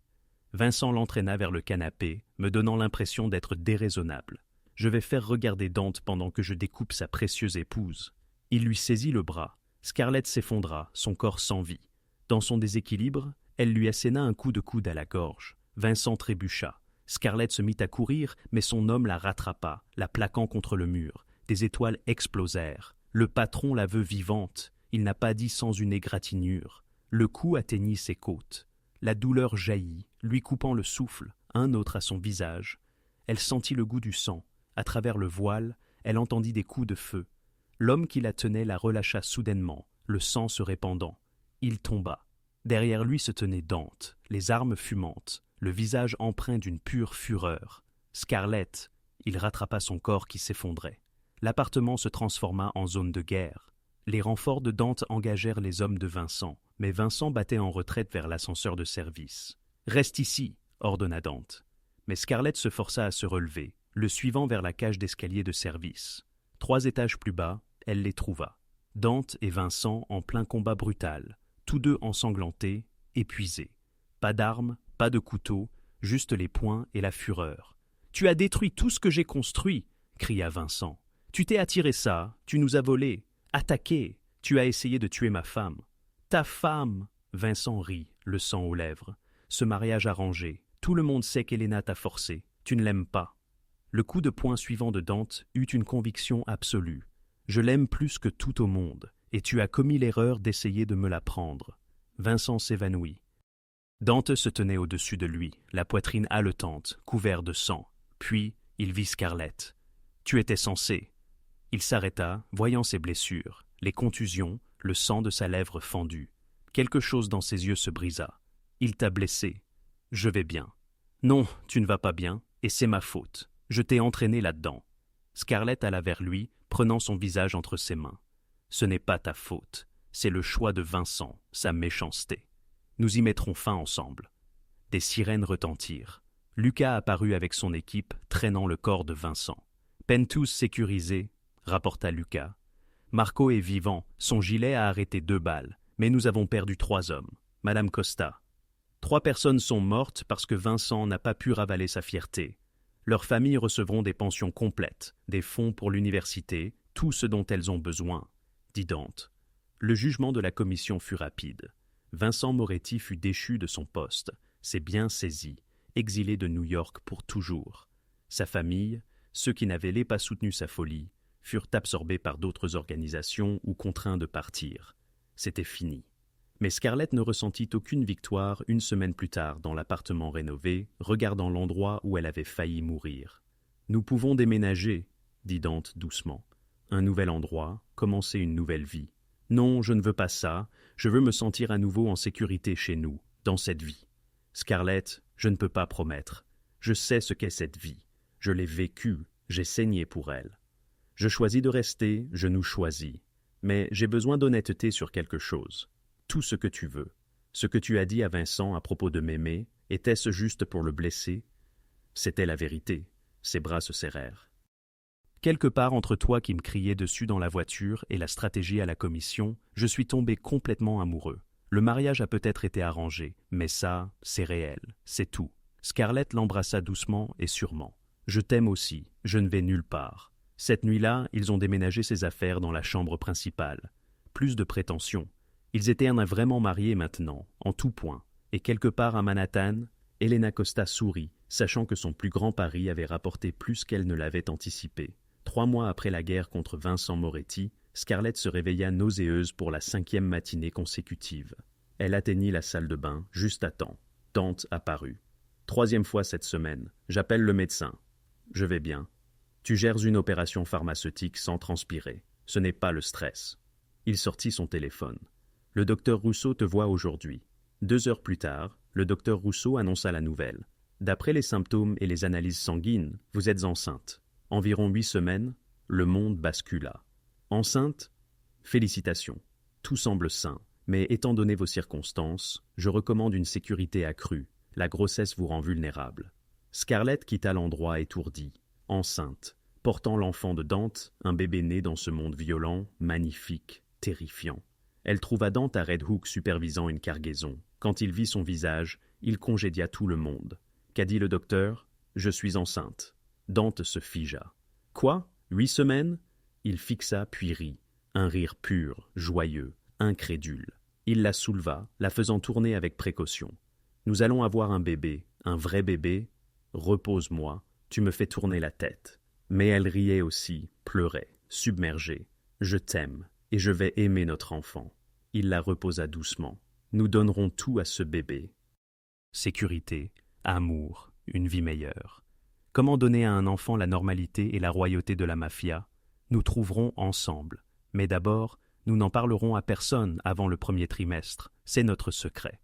[SPEAKER 1] Vincent l'entraîna vers le canapé, me donnant l'impression d'être déraisonnable. « Je vais faire regarder Dante pendant que je découpe sa précieuse épouse. » Il lui saisit le bras. Scarlett s'effondra, son corps sans vie. Dans son déséquilibre, elle lui asséna un coup de coude à la gorge. Vincent trébucha. Scarlett se mit à courir, mais son homme la rattrapa, la plaquant contre le mur. Des étoiles explosèrent. Le patron la veut vivante. Il n'a pas dit sans une égratignure. Le coup atteignit ses côtes. La douleur jaillit, lui coupant le souffle, un autre à son visage. Elle sentit le goût du sang. À travers le voile, elle entendit des coups de feu. L'homme qui la tenait la relâcha soudainement, le sang se répandant. Il tomba. Derrière lui se tenait Dante, les armes fumantes, le visage empreint d'une pure fureur. Scarlett, il rattrapa son corps qui s'effondrait. L'appartement se transforma en zone de guerre. Les renforts de Dante engagèrent les hommes de Vincent, mais Vincent battait en retraite vers l'ascenseur de service. « Reste ici !» ordonna Dante. Mais Scarlett se força à se relever, le suivant vers la cage d'escalier de service. 3 étages plus bas, elle les trouva. Dante et Vincent en plein combat brutal, tous deux ensanglantés, épuisés. Pas d'armes, pas de couteau, juste les poings et la fureur. « Tu as détruit tout ce que j'ai construit !» cria Vincent. « Tu t'es attiré ça, tu nous as volé, attaqué, tu as essayé de tuer ma femme. »« Ta femme !» Vincent rit, le sang aux lèvres. « Ce mariage arrangé, tout le monde sait qu'Elena t'a forcé, tu ne l'aimes pas. » Le coup de poing suivant de Dante eut une conviction absolue. « Je l'aime plus que tout au monde. Et tu as commis l'erreur d'essayer de me la prendre. » Vincent s'évanouit. Dante se tenait au-dessus de lui, la poitrine haletante, couvert de sang. Puis, il vit Scarlett. « Tu étais censé. » Il s'arrêta, voyant ses blessures, les contusions, le sang de sa lèvre fendue. Quelque chose dans ses yeux se brisa. « Il t'a blessé. Je vais bien. »« Non, tu ne vas pas bien, et c'est ma faute. Je t'ai entraîné là-dedans. » Scarlett alla vers lui, prenant son visage entre ses mains. « Ce n'est pas ta faute, c'est le choix de Vincent, sa méchanceté. Nous y mettrons fin ensemble. » Des sirènes retentirent. Lucas apparut avec son équipe, traînant le corps de Vincent. « Pentus sécurisé, » rapporta Lucas. « Marco est vivant, son gilet a arrêté 2 balles, mais nous avons perdu 3 hommes. Madame Costa. 3 personnes sont mortes parce que Vincent n'a pas pu ravaler sa fierté. Leurs familles recevront des pensions complètes, des fonds pour l'université, tout ce dont elles ont besoin. » dit Dante. Le jugement de la commission fut rapide. Vincent Moretti fut déchu de son poste, ses biens saisis, exilé de New York pour toujours. Sa famille, ceux qui n'avaient pas soutenu sa folie, furent absorbés par d'autres organisations ou contraints de partir. C'était fini. Mais Scarlett ne ressentit aucune victoire 1 semaine plus tard dans l'appartement rénové, regardant l'endroit où elle avait failli mourir. « Nous pouvons déménager, » dit Dante doucement. « Un nouvel endroit, commencer une nouvelle vie. Non, je ne veux pas ça, je veux me sentir à nouveau en sécurité chez nous, dans cette vie. Scarlett, je ne peux pas promettre. Je sais ce qu'est cette vie. Je l'ai vécue, j'ai saigné pour elle. Je choisis de rester, je nous choisis. Mais j'ai besoin d'honnêteté sur quelque chose. Tout ce que tu veux. Ce que tu as dit à Vincent à propos de m'aimer, était-ce juste pour le blesser? C'était la vérité. Ses bras se serrèrent. Quelque part entre toi qui me criais dessus dans la voiture et la stratégie à la commission, je suis tombé complètement amoureux. Le mariage a peut-être été arrangé, mais ça, c'est réel, c'est tout. Scarlett l'embrassa doucement et sûrement. Je t'aime aussi, je ne vais nulle part. Cette nuit-là, ils ont déménagé ses affaires dans la chambre principale. Plus de prétention. Ils étaient vraiment mariés maintenant, en tout point. Et quelque part à Manhattan, Helena Costa sourit, sachant que son plus grand pari avait rapporté plus qu'elle ne l'avait anticipé. 3 mois après la guerre contre Vincent Moretti, Scarlett se réveilla nauséeuse pour la 5e matinée consécutive. Elle atteignit la salle de bain, juste à temps. Dante apparut. 3e fois cette semaine. J'appelle le médecin. Je vais bien. Tu gères une opération pharmaceutique sans transpirer. Ce n'est pas le stress. Il sortit son téléphone. Le docteur Rousseau te voit aujourd'hui. 2 heures plus tard, le docteur Rousseau annonça la nouvelle. D'après les symptômes et les analyses sanguines, vous êtes enceinte. Environ 8 semaines, le monde bascula. Enceinte? Félicitations. Tout semble sain, mais étant donné vos circonstances, je recommande une sécurité accrue. La grossesse vous rend vulnérable. Scarlett quitta l'endroit étourdie, enceinte, portant l'enfant de Dante, un bébé né dans ce monde violent, magnifique, terrifiant. Elle trouva Dante à Red Hook supervisant une cargaison. Quand il vit son visage, il congédia tout le monde. Qu'a dit le docteur? Je suis enceinte. Dante se figea. Quoi? 8 semaines? Il fixa puis rit. Un rire pur, joyeux, incrédule. Il la souleva, la faisant tourner avec précaution. Nous allons avoir un bébé, un vrai bébé. Repose-moi, tu me fais tourner la tête. Mais elle riait aussi, pleurait, submergée. Je t'aime, et je vais aimer notre enfant. Il la reposa doucement. Nous donnerons tout à ce bébé. Sécurité, amour, une vie meilleure. Comment donner à un enfant la normalité et la royauté de la mafia? Nous trouverons ensemble. Mais d'abord, nous n'en parlerons à personne avant le 1er trimestre. C'est notre secret.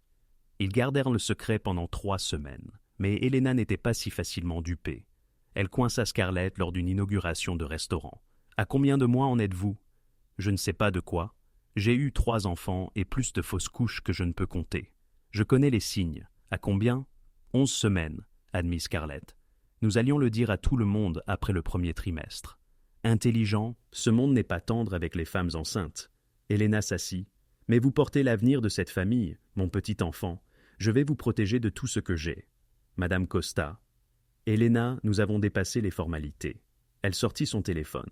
[SPEAKER 1] Ils gardèrent le secret pendant 3 semaines. Mais Helena n'était pas si facilement dupée. Elle coinça Scarlett lors d'une inauguration de restaurant. « À combien de mois en êtes-vous » ? « Je ne sais pas de quoi. J'ai eu 3 enfants et plus de fausses couches que je ne peux compter. Je connais les signes. À combien ? 11 semaines, admit Scarlett. Nous allions le dire à tout le monde après le 1er trimestre. Intelligent, ce monde n'est pas tendre avec les femmes enceintes. Helena s'assit. Mais vous portez l'avenir de cette famille, mon petit enfant. Je vais vous protéger de tout ce que j'ai. Madame Costa. Helena, nous avons dépassé les formalités. Elle sortit son téléphone.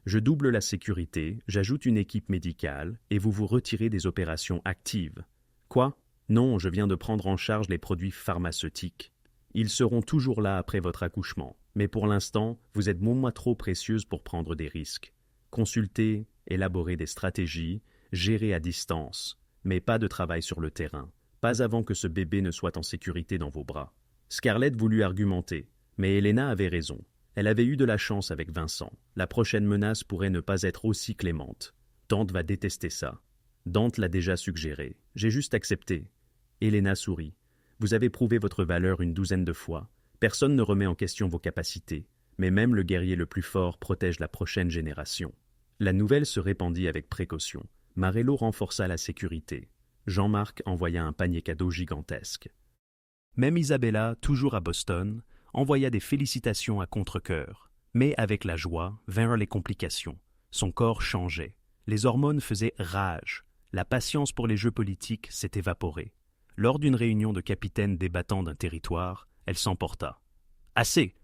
[SPEAKER 1] Je double la sécurité, j'ajoute une équipe médicale et vous vous retirez des opérations actives. Quoi? Non, je viens de prendre en charge les produits pharmaceutiques. Ils seront toujours là après votre accouchement, mais pour l'instant, vous êtes moins trop précieuse pour prendre des risques. Consulter, élaborer des stratégies, gérer à distance, mais pas de travail sur le terrain, pas avant que ce bébé ne soit en sécurité dans vos bras. Scarlett voulut argumenter, mais Helena avait raison. Elle avait eu de la chance avec Vincent. La prochaine menace pourrait ne pas être aussi clémente. Dante va détester ça. Dante l'a déjà suggéré. J'ai juste accepté. Helena sourit. Vous avez prouvé votre valeur une 12aine de fois. Personne ne remet en question vos capacités. Mais même le guerrier le plus fort protège la prochaine génération. La nouvelle se répandit avec précaution. Marello renforça la sécurité. Jean-Marc envoya un panier cadeau gigantesque. Même Isabella, toujours à Boston, envoya des félicitations à contre-cœur. Mais avec la joie vinrent les complications. Son corps changeait. Les hormones faisaient rage. La patience pour les jeux politiques s'est évaporée. Lors d'une réunion de capitaines débattant d'un territoire, elle s'emporta. « Assez !»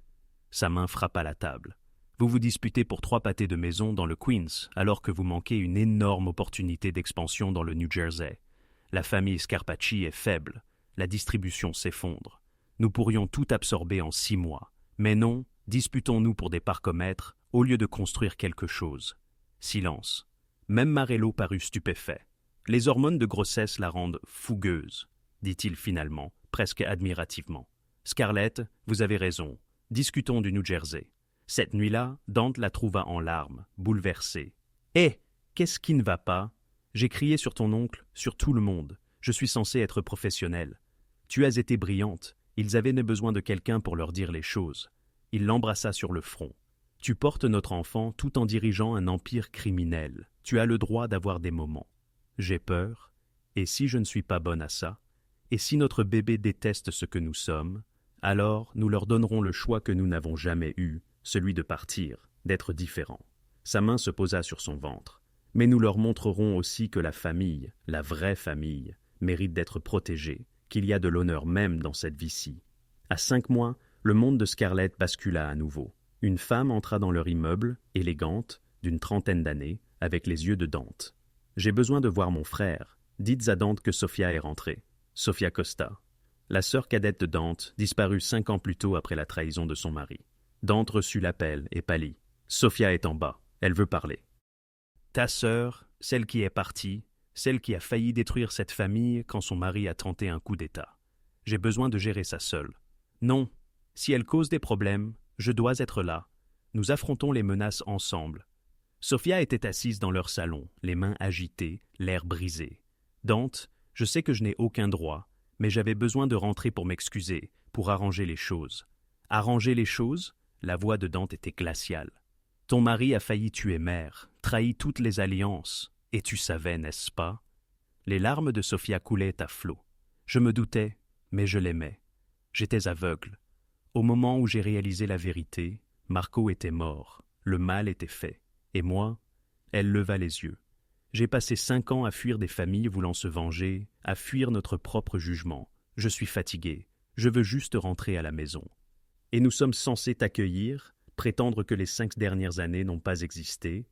[SPEAKER 1] Sa main frappa la table. « Vous vous disputez pour 3 pâtés de maison dans le Queens, alors que vous manquez une énorme opportunité d'expansion dans le New Jersey. La famille Scarpacci est faible. La distribution s'effondre. Nous pourrions tout absorber en 6 mois. Mais non, disputons-nous pour des parcomètres au lieu de construire quelque chose. » Silence. Même Marello parut stupéfait. « Les hormones de grossesse la rendent fougueuse, » dit-il finalement, presque admirativement. « Scarlett, vous avez raison. Discutons du New Jersey. » Cette nuit-là, Dante la trouva en larmes, bouleversée. « Hé, qu'est-ce qui ne va pas? J'ai crié sur ton oncle, sur tout le monde. Je suis censé être professionnel. Tu as été brillante. Ils avaient besoin de quelqu'un pour leur dire les choses. » Il l'embrassa sur le front. « Tu portes notre enfant tout en dirigeant un empire criminel. Tu as le droit d'avoir des moments. J'ai peur. Et si je ne suis pas bonne à ça? Et si notre bébé déteste ce que nous sommes? Alors nous leur donnerons le choix que nous n'avons jamais eu, celui de partir, d'être différents. » Sa main se posa sur son ventre. « Mais nous leur montrerons aussi que la famille, la vraie famille, mérite d'être protégée, qu'il y a de l'honneur même dans cette vie-ci. » À 5 mois, Le monde de Scarlett bascula à nouveau. Une femme entra dans leur immeuble, élégante, d'une trentaine d'années, avec les yeux de Dante. « J'ai besoin de voir mon frère. Dites à Dante que Sophia est rentrée. » Sophia Costa. La sœur cadette de Dante disparut 5 ans plus tôt après la trahison de son mari. Dante reçut l'appel et pâlit. « Sophia est en bas. Elle veut parler. » « Ta sœur, celle qui est partie, celle qui a failli détruire cette famille quand son mari a tenté un coup d'État. J'ai besoin de gérer ça seule. Non, si elle cause des problèmes, je dois être là. Nous affrontons les menaces ensemble. » Sophia était assise dans leur salon, les mains agitées, l'air brisé. « Dante, je sais que je n'ai aucun droit, mais j'avais besoin de rentrer pour m'excuser, pour arranger les choses. » Arranger les choses? La voix de Dante était glaciale. « Ton mari a failli tuer mère, trahi toutes les alliances, et tu savais, n'est-ce pas? » Les larmes de Sophia coulaient à flots. Je me doutais, mais je l'aimais. J'étais aveugle. Au moment où j'ai réalisé la vérité, Marco était mort, le mal était fait. Et moi, elle leva les yeux. J'ai passé 5 ans à fuir des familles voulant se venger, à fuir notre propre jugement. Je suis fatigué, je veux juste rentrer à la maison. Et nous sommes censés t'accueillir, prétendre que les 5 dernières années n'ont pas existé.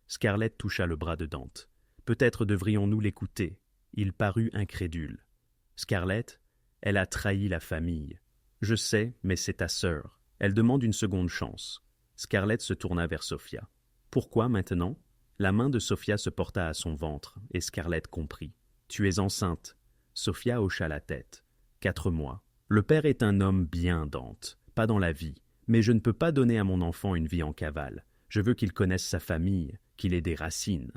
[SPEAKER 1] Scarlett toucha le bras de Dante. Peut-être devrions-nous l'écouter. Il parut incrédule. Scarlett, elle a trahi la famille. Je sais, mais c'est ta sœur. Elle demande une seconde chance. Scarlett se tourna vers Sophia. Pourquoi maintenant? La main de Sophia se porta à son ventre, et Scarlett comprit. Tu es enceinte. Sophia hocha la tête. 4 mois. Le père est un homme bien, Dante. Pas dans la vie. Mais je ne peux pas donner à mon enfant une vie en cavale. Je veux qu'il connaisse sa famille, qu'il ait des racines.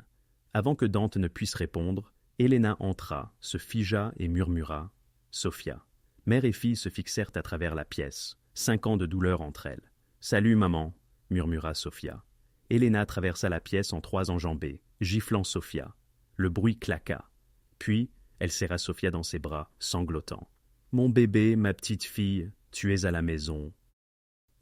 [SPEAKER 1] Avant que Dante ne puisse répondre, Helena entra, se figea et murmura « Sophia ». Mère et fille se fixèrent à travers la pièce, 5 ans de douleur entre elles. « Salut, maman », murmura Sophia. Helena traversa la pièce en 3 enjambées, giflant Sophia. Le bruit claqua. Puis, elle serra Sophia dans ses bras, sanglotant. « Mon bébé, ma petite fille, tu es à la maison. »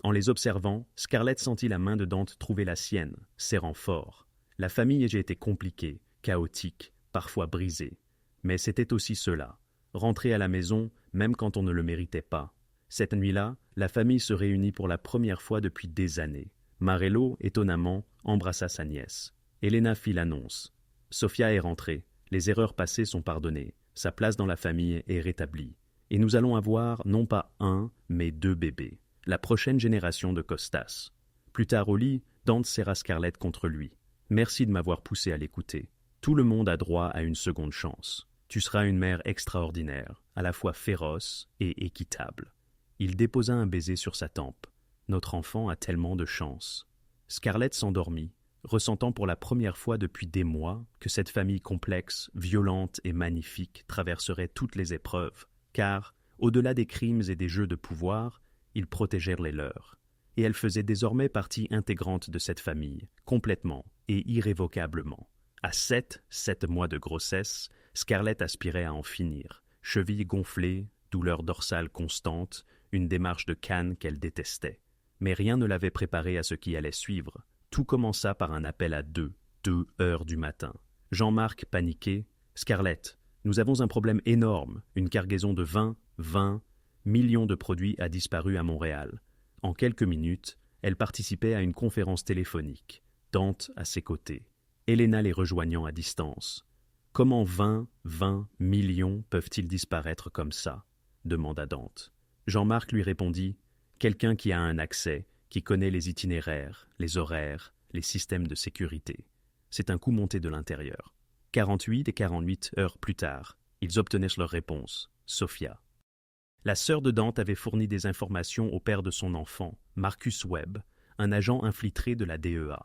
[SPEAKER 1] En les observant, Scarlett sentit la main de Dante trouver la sienne, serrant fort. La famille était compliquée, chaotique, parfois brisée. Mais c'était aussi cela. Rentrer à la maison, même quand on ne le méritait pas. Cette nuit-là, la famille se réunit pour la première fois depuis des années. Marello, étonnamment, embrassa sa nièce. Helena fit l'annonce. Sophia est rentrée. Les erreurs passées sont pardonnées. Sa place dans la famille est rétablie. Et nous allons avoir non pas 1, mais 2 bébés. La prochaine génération de Costas. Plus tard au lit, Dante serra Scarlett contre lui. « Merci de m'avoir poussé à l'écouter. Tout le monde a droit à une seconde chance. Tu seras une mère extraordinaire, à la fois féroce et équitable. » Il déposa un baiser sur sa tempe. « Notre enfant a tellement de chance. » Scarlett s'endormit, ressentant pour la première fois depuis des mois que cette famille complexe, violente et magnifique traverserait toutes les épreuves, car, au-delà des crimes et des jeux de pouvoir, ils protégèrent les leurs. Et elle faisait désormais partie intégrante de cette famille, complètement et irrévocablement. À 7 mois de grossesse, Scarlett aspirait à en finir. Chevilles gonflées, douleur dorsale constante, une démarche de canne qu'elle détestait. Mais rien ne l'avait préparée à ce qui allait suivre. Tout commença par un appel à 2 heures du matin. Jean-Marc paniqué. « Scarlett, nous avons un problème énorme. Une cargaison de 20 millions de produits a disparu à Montréal. » En quelques minutes, elle participait à une conférence téléphonique, Dante à ses côtés, Helena les rejoignant à distance. « Comment 20 millions peuvent-ils disparaître comme ça ?» demanda Dante. Jean-Marc lui répondit « Quelqu'un qui a un accès, qui connaît les itinéraires, les horaires, les systèmes de sécurité. » C'est un coup monté de l'intérieur. 48 et 48 heures plus tard, ils obtenaient leur réponse, Sophia. La sœur de Dante avait fourni des informations au père de son enfant, Marcus Webb, un agent infiltré de la DEA.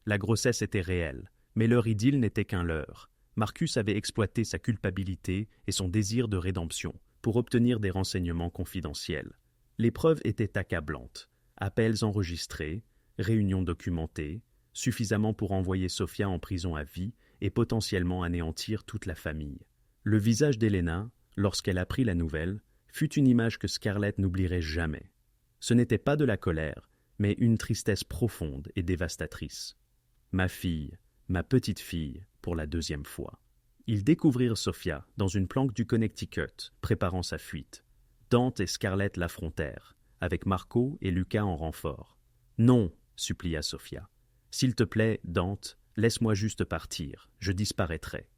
[SPEAKER 1] La grossesse était réelle, mais leur idylle n'était qu'un leurre. Marcus avait exploité sa culpabilité et son désir de rédemption pour obtenir des renseignements confidentiels. Les preuves étaient accablantes. Appels enregistrés, réunions documentées, suffisamment pour envoyer Sophia en prison à vie et potentiellement anéantir toute la famille. Le visage d'Helena, lorsqu'elle apprit la nouvelle, fut une image que Scarlett n'oublierait jamais. Ce n'était pas de la colère, mais une tristesse profonde et dévastatrice. Ma fille, ma petite fille, pour la 2e fois. Ils découvrirent Sophia dans une planque du Connecticut, préparant sa fuite. Dante et Scarlett l'affrontèrent. avec Marco et Lucas en renfort. « Non !» supplia Sophia. « S'il te plaît, Dante, laisse-moi juste partir, je disparaîtrai. »«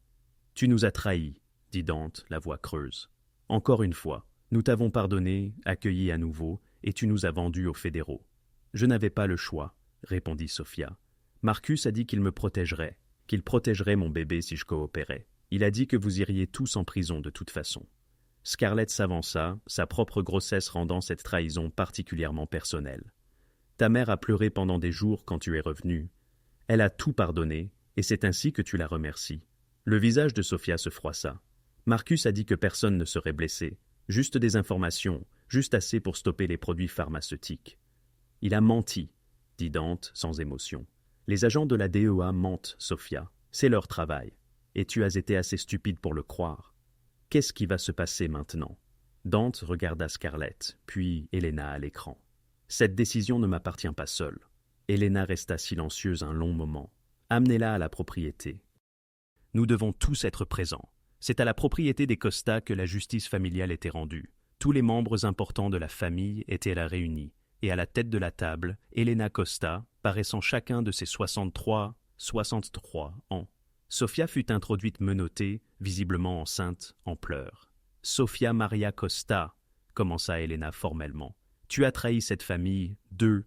[SPEAKER 1] Tu nous as trahis, » dit Dante, la voix creuse. « Encore une fois, nous t'avons pardonné, accueilli à nouveau, et tu nous as vendus aux fédéraux. »« Je n'avais pas le choix, » répondit Sophia. « Marcus a dit qu'il me protégerait, qu'il protégerait mon bébé si je coopérais. Il a dit que vous iriez tous en prison de toute façon. » Scarlett s'avança, sa propre grossesse rendant cette trahison particulièrement personnelle. « Ta mère a pleuré pendant des jours quand tu es revenu. Elle a tout pardonné, et c'est ainsi que tu la remercies. » Le visage de Sophia se froissa. Marcus a dit que personne ne serait blessé, juste des informations, juste assez pour stopper les produits pharmaceutiques. « Il a menti, » dit Dante sans émotion. « Les agents de la DEA mentent, Sophia. C'est leur travail. Et tu as été assez stupide pour le croire. Qu'est-ce qui va se passer maintenant ?» Dante regarda Scarlett, puis Helena à l'écran. « Cette décision ne m'appartient pas seule. » Helena resta silencieuse un long moment. « Amenez-la à la propriété. » « Nous devons tous être présents. C'est à la propriété des Costa que la justice familiale était rendue. Tous les membres importants de la famille étaient là réunis, et à la tête de la table, Helena Costa, paraissant chacun de ses 63 ans. Sophia fut introduite menottée, visiblement enceinte, en pleurs. « Sophia Maria Costa, » commença Helena formellement. « Tu as trahi cette famille deux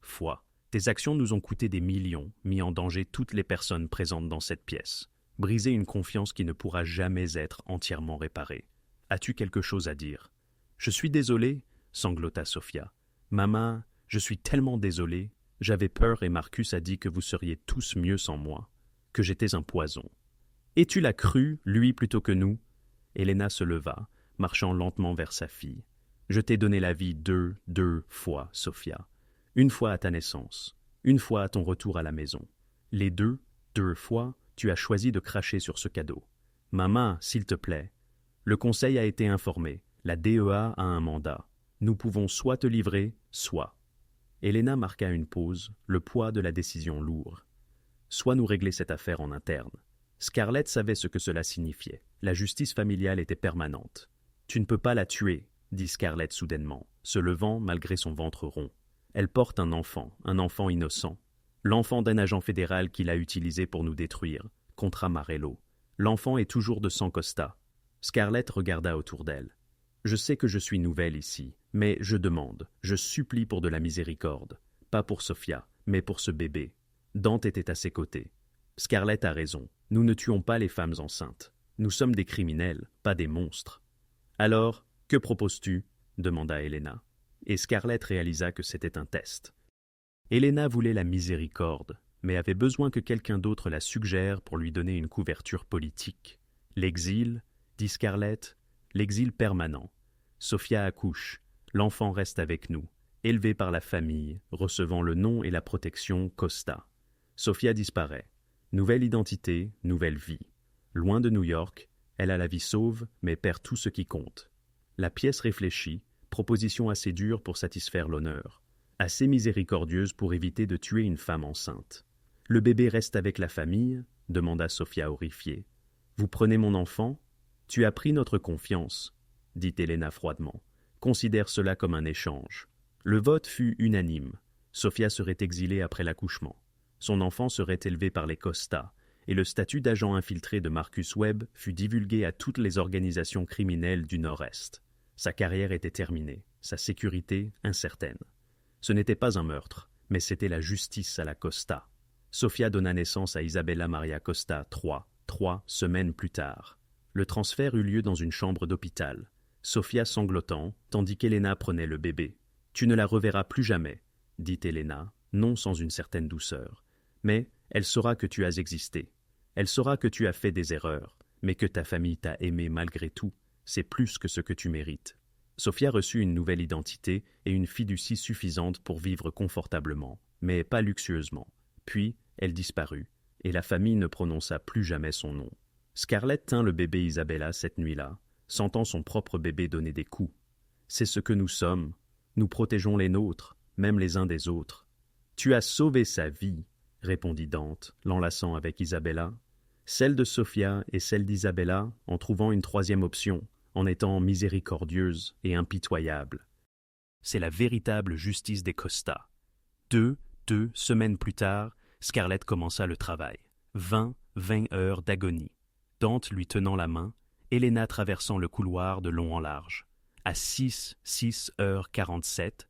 [SPEAKER 1] fois. Tes actions nous ont coûté des millions, mis en danger toutes les personnes présentes dans cette pièce. Briser une confiance qui ne pourra jamais être entièrement réparée. As-tu quelque chose à dire ?»« Je suis désolée, » sanglota Sophia. « Maman, je suis tellement désolée. J'avais peur et Marcus a dit que vous seriez tous mieux sans moi, que j'étais un poison. »« Et tu l'as cru, lui plutôt que nous ?» Helena se leva, marchant lentement vers sa fille. « Je t'ai donné la vie deux fois, Sophia. Une fois à ta naissance, une fois à ton retour à la maison. Les deux fois, tu as choisi de cracher sur ce cadeau. Maman, s'il te plaît. Le conseil a été informé. La DEA a un mandat. Nous pouvons soit te livrer, soit. » Helena marqua une pause, le poids de la décision lourd. « Soit nous régler cette affaire en interne. » Scarlett savait ce que cela signifiait. La justice familiale était permanente. « Tu ne peux pas la tuer, » dit Scarlett soudainement, se levant malgré son ventre rond. Elle porte un enfant innocent. L'enfant d'un agent fédéral qui l'a utilisé pour nous détruire, contre Amarello. L'enfant est toujours de sang Costa. Scarlett regarda autour d'elle. « Je sais que je suis nouvelle ici, mais je demande, je supplie pour de la miséricorde. Pas pour Sophia, mais pour ce bébé. » Dante était à ses côtés. « Scarlett a raison, nous ne tuons pas les femmes enceintes. Nous sommes des criminels, pas des monstres. »« Alors, que proposes-tu » demanda Helena. Et Scarlett réalisa que c'était un test. Helena voulait la miséricorde, mais avait besoin que quelqu'un d'autre la suggère pour lui donner une couverture politique. « L'exil, » dit Scarlett, « l'exil permanent. Sophia accouche, l'enfant reste avec nous, élevé par la famille, recevant le nom et la protection Costa. Sophia disparaît. Nouvelle identité, nouvelle vie. Loin de New York, elle a la vie sauve, mais perd tout ce qui compte. La pièce réfléchit, proposition assez dure pour satisfaire l'honneur. Assez miséricordieuse pour éviter de tuer une femme enceinte. « Le bébé reste avec la famille ?» demanda Sophia horrifiée. « Vous prenez mon enfant ? Tu as pris notre confiance, » dit Helena froidement. « Considère cela comme un échange. » Le vote fut unanime. Sophia serait exilée après l'accouchement. Son enfant serait élevé par les Costa, et le statut d'agent infiltré de Marcus Webb fut divulgué à toutes les organisations criminelles du Nord-Est. Sa carrière était terminée, sa sécurité incertaine. Ce n'était pas un meurtre, mais c'était la justice à la Costa. Sophia donna naissance à Isabella Maria Costa trois semaines plus tard. Le transfert eut lieu dans une chambre d'hôpital. Sophia sanglotant, tandis qu'Helena prenait le bébé. « Tu ne la reverras plus jamais, » dit Helena, non sans une certaine douceur. « Mais elle saura que tu as existé. Elle saura que tu as fait des erreurs, mais que ta famille t'a aimé malgré tout. C'est plus que ce que tu mérites. » Sophia reçut une nouvelle identité et une fiducie suffisante pour vivre confortablement, mais pas luxueusement. Puis, elle disparut, et la famille ne prononça plus jamais son nom. Scarlett tint le bébé Isabella cette nuit-là, sentant son propre bébé donner des coups. « C'est ce que nous sommes. Nous protégeons les nôtres, même les uns des autres. »« Tu as sauvé sa vie, » répondit Dante, l'enlaçant avec Isabella. « Celle de Sophia et celle d'Isabella, en trouvant une troisième option, en étant miséricordieuse et impitoyable. » c'est la véritable justice des Costa. Deux semaines plus tard, Scarlett commença le travail. 20 heures d'agonie. Dante lui tenant la main, Helena traversant le couloir de long en large. À 6h47,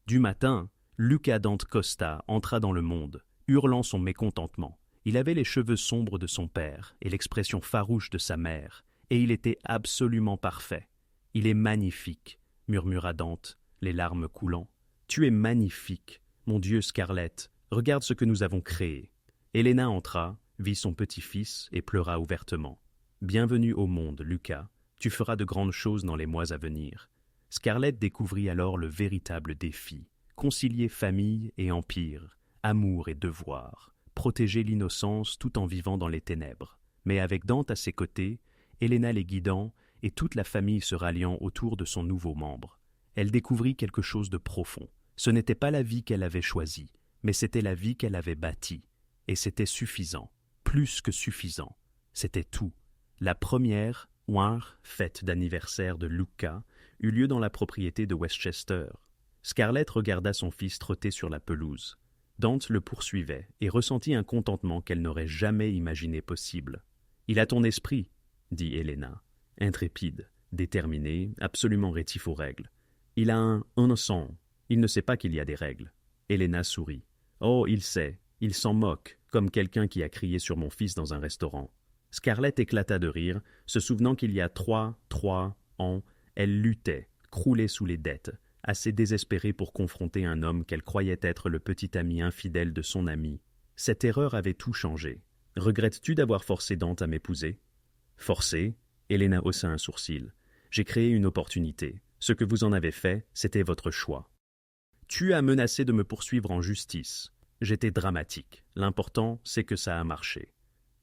[SPEAKER 1] du matin, Luca Dante Costa entra dans le monde, hurlant son mécontentement. Il avait les cheveux sombres de son père et l'expression farouche de sa mère, et il était absolument parfait. « Il est magnifique », murmura Dante, les larmes coulant. « Tu es magnifique, mon Dieu Scarlett, regarde ce que nous avons créé. » Helena entra, vit son petit-fils et pleura ouvertement. « Bienvenue au monde, Luca, tu feras de grandes choses dans les mois à venir. » Scarlett découvrit alors le véritable défi, concilier famille et empire, amour et devoir, protéger l'innocence tout en vivant dans les ténèbres. Mais avec Dante à ses côtés, Helena les guidant et toute la famille se ralliant autour de son nouveau membre, elle découvrit quelque chose de profond. Ce n'était pas la vie qu'elle avait choisie, mais c'était la vie qu'elle avait bâtie. Et c'était suffisant, plus que suffisant. C'était tout. La première fête d'anniversaire de Luca eut lieu dans la propriété de Westchester. Scarlett regarda son fils trotter sur la pelouse. Dante le poursuivait et ressentit un contentement qu'elle n'aurait jamais imaginé possible. « Il a ton esprit, » dit Helena, intrépide, déterminée, absolument rétif aux règles. « Il a un sang. Il ne sait pas qu'il y a des règles. » Helena sourit. « Oh, il sait. Il s'en moque, comme quelqu'un qui a crié sur mon fils dans un restaurant. » Scarlett éclata de rire, se souvenant qu'il y a 3 ans, elle luttait, croulée sous les dettes, assez désespérée pour confronter un homme qu'elle croyait être le petit ami infidèle de son ami. Cette erreur avait tout changé. « Regrettes-tu d'avoir forcé Dante à m'épouser ?»« Forcé ?» Helena haussa un sourcil. « J'ai créé une opportunité. Ce que vous en avez fait, c'était votre choix. Tu as menacé de me poursuivre en justice. J'étais dramatique. L'important, c'est que ça a marché. »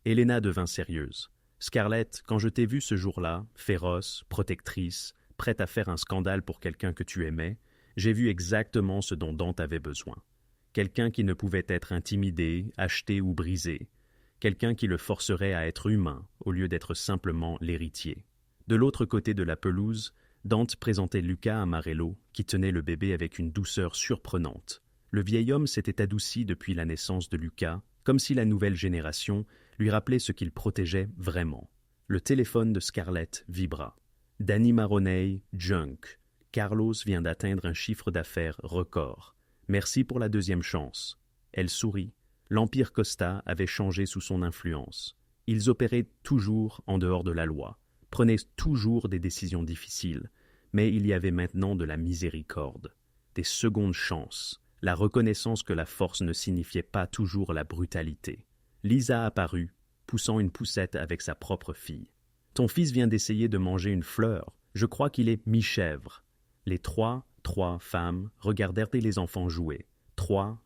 [SPEAKER 1] Helena devint sérieuse. « Scarlett, quand je t'ai vue ce jour-là, féroce, protectrice, prête à faire un scandale pour quelqu'un que tu aimais, j'ai vu exactement ce dont Dante avait besoin. Quelqu'un qui ne pouvait être intimidé, acheté ou brisé. Quelqu'un qui le forcerait à être humain au lieu d'être simplement l'héritier. » De l'autre côté de la pelouse, Dante présentait Luca à Marello, qui tenait le bébé avec une douceur surprenante. Le vieil homme s'était adouci depuis la naissance de Luca, comme si la nouvelle génération lui rappelait ce qu'il protégeait vraiment. Le téléphone de Scarlett vibra. Danny Maroney, junk. Carlos vient d'atteindre un chiffre d'affaires record. Merci pour la deuxième chance. Elle sourit. L'Empire Costa avait changé sous son influence. Ils opéraient toujours en dehors de la loi, prenaient toujours des décisions difficiles, mais il y avait maintenant de la miséricorde, des secondes chances, la reconnaissance que la force ne signifiait pas toujours la brutalité. Lisa apparut, poussant une poussette avec sa propre fille. « Ton fils vient d'essayer de manger une fleur. Je crois qu'il est mi-chèvre. » Les trois femmes regardèrent les enfants jouer. Trois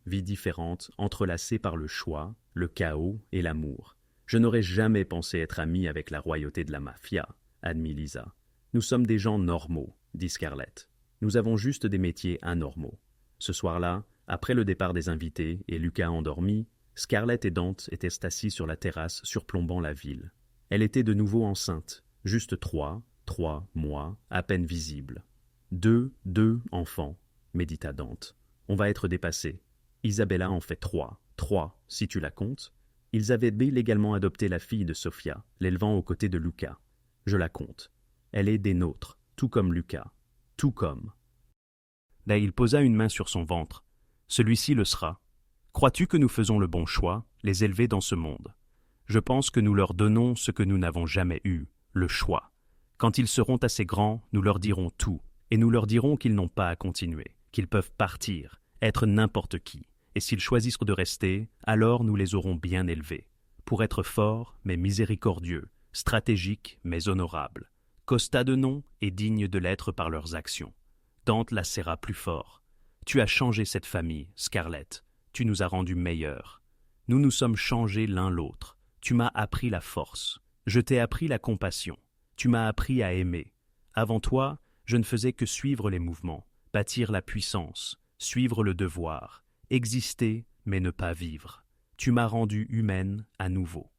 [SPEAKER 1] vies différentes, entrelacées par le choix, le chaos et l'amour. « Je n'aurais jamais pensé être amie avec la royauté de la mafia, » admit Lisa. « Nous sommes des gens normaux, » dit Scarlett. « Nous avons juste des métiers anormaux. » Ce soir-là, après le départ des invités et Luca endormi, Scarlett et Dante étaient assis sur la terrasse surplombant la ville. Elle était de nouveau enceinte, juste 3 mois, à peine visibles. Deux enfants, médita Dante. On va être dépassés. Isabella en fait 3 si tu la comptes. Ils avaient légalement adopté la fille de Sofia, l'élevant aux côtés de Luca. Je la compte. Elle est des nôtres, tout comme Luca. Tout comme. Là, il posa une main sur son ventre. Celui-ci le sera. Crois-tu que nous faisons le bon choix, les élever dans ce monde? Je pense que nous leur donnons ce que nous n'avons jamais eu, le choix. Quand ils seront assez grands, nous leur dirons tout, et nous leur dirons qu'ils n'ont pas à continuer, qu'ils peuvent partir, être n'importe qui, et s'ils choisissent de rester, alors nous les aurons bien élevés, pour être forts mais miséricordieux, stratégiques mais honorables, Costa de nom et dignes de l'être par leurs actions. Dante la serra plus fort. Tu as changé cette famille, Scarlett. Tu nous as rendus meilleurs. Nous nous sommes changés l'un l'autre. Tu m'as appris la force. Je t'ai appris la compassion. Tu m'as appris à aimer. Avant toi, je ne faisais que suivre les mouvements, bâtir la puissance, suivre le devoir, exister mais ne pas vivre. Tu m'as rendue humaine à nouveau.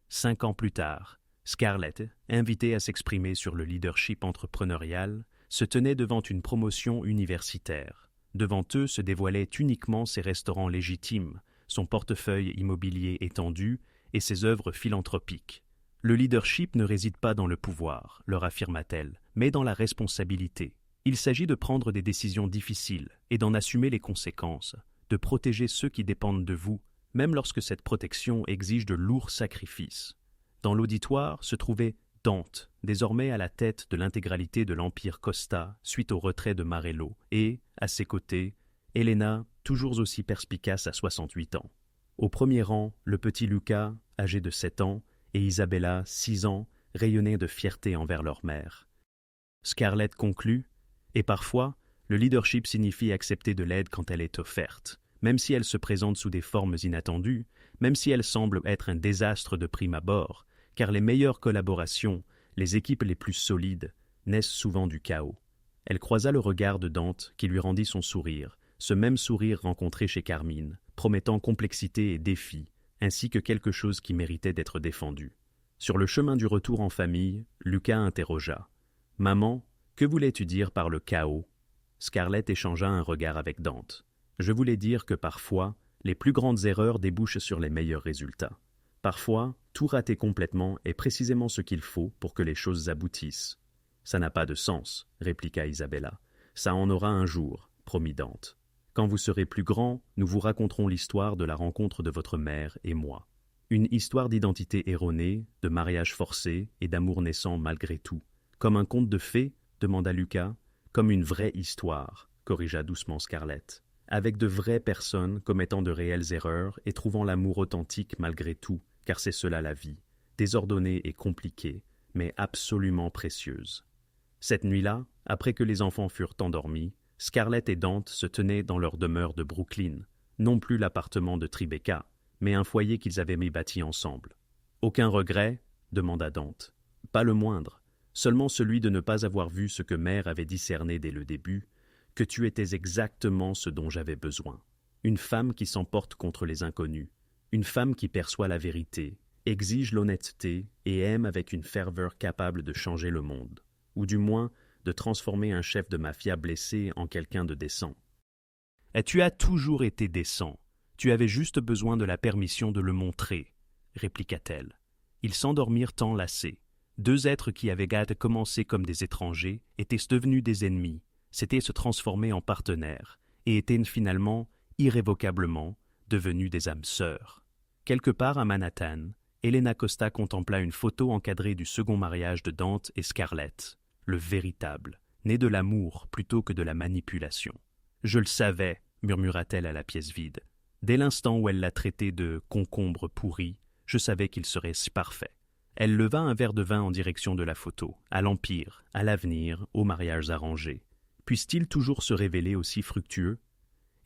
[SPEAKER 1] 5 ans plus tard, Scarlett, invitée à s'exprimer sur le leadership entrepreneurial, se tenait devant une promotion universitaire. Devant eux se dévoilaient uniquement ses restaurants légitimes, son portefeuille immobilier étendu et ses œuvres philanthropiques. Le leadership ne réside pas dans le pouvoir, leur affirma-t-elle, mais dans la responsabilité. Il s'agit de prendre des décisions difficiles et d'en assumer les conséquences, de protéger ceux qui dépendent de vous, même lorsque cette protection exige de lourds sacrifices. Dans l'auditoire se trouvait Dante, désormais à la tête de l'intégralité de l'Empire Costa suite au retrait de Marello, et, à ses côtés, Elena, toujours aussi perspicace à 68 ans. Au premier rang, le petit Luca, âgé de 7 ans, et Isabella, 6 ans, rayonnaient de fierté envers leur mère. Scarlett conclut, et parfois, le leadership signifie accepter de l'aide quand elle est offerte, même si elle se présente sous des formes inattendues, même si elle semble être un désastre de prime abord, car les meilleures collaborations, les équipes les plus solides, naissent souvent du chaos. Elle croisa le regard de Dante qui lui rendit son sourire, ce même sourire rencontré chez Carmine, promettant complexité et défi, ainsi que quelque chose qui méritait d'être défendu. Sur le chemin du retour en famille, Lucas interrogea « Maman, que voulais-tu dire par le chaos ?» Scarlett échangea un regard avec Dante. « Je voulais dire que parfois, les plus grandes erreurs débouchent sur les meilleurs résultats. Parfois, tout rater complètement est précisément ce qu'il faut pour que les choses aboutissent. »« Ça n'a pas de sens, » répliqua Isabella. « Ça en aura un jour, » promit Dante. « Quand vous serez plus grand, nous vous raconterons l'histoire de la rencontre de votre mère et moi. Une histoire d'identité erronée, de mariage forcé et d'amour naissant malgré tout. Comme un conte de fées ?» demanda Lucas. « Comme une vraie histoire, » corrigea doucement Scarlett. « Avec de vraies personnes commettant de réelles erreurs et trouvant l'amour authentique malgré tout, car c'est cela la vie, désordonnée et compliquée, mais absolument précieuse. » Cette nuit-là, après que les enfants furent endormis, Scarlett et Dante se tenaient dans leur demeure de Brooklyn, non plus l'appartement de Tribeca, mais un foyer qu'ils avaient bâti ensemble. « Aucun regret ?» demanda Dante. « Pas le moindre, seulement celui de ne pas avoir vu ce que mère avait discerné dès le début, que tu étais exactement ce dont j'avais besoin. Une femme qui s'emporte contre les inconnus, une femme qui perçoit la vérité, exige l'honnêteté et aime avec une ferveur capable de changer le monde, ou du moins de transformer un chef de mafia blessé en quelqu'un de décent. Et tu as toujours été décent, tu avais juste besoin de la permission de le montrer, répliqua-t-elle. Ils s'endormirent enlacés. Deux êtres qui avaient commencé comme des étrangers étaient devenus des ennemis, s'étaient se transformer en partenaires, et étaient finalement, irrévocablement, devenus des âmes sœurs. Quelque part à Manhattan, Elena Costa contempla une photo encadrée du second mariage de Dante et Scarlett, le véritable, né de l'amour plutôt que de la manipulation. « Je le savais », murmura-t-elle à la pièce vide. « Dès l'instant où elle l'a traité de concombre pourri, je savais qu'il serait si parfait. » Elle leva un verre de vin en direction de la photo, à l'Empire, à l'avenir, aux mariages arrangés. Puisse-t-il toujours se révéler aussi fructueux?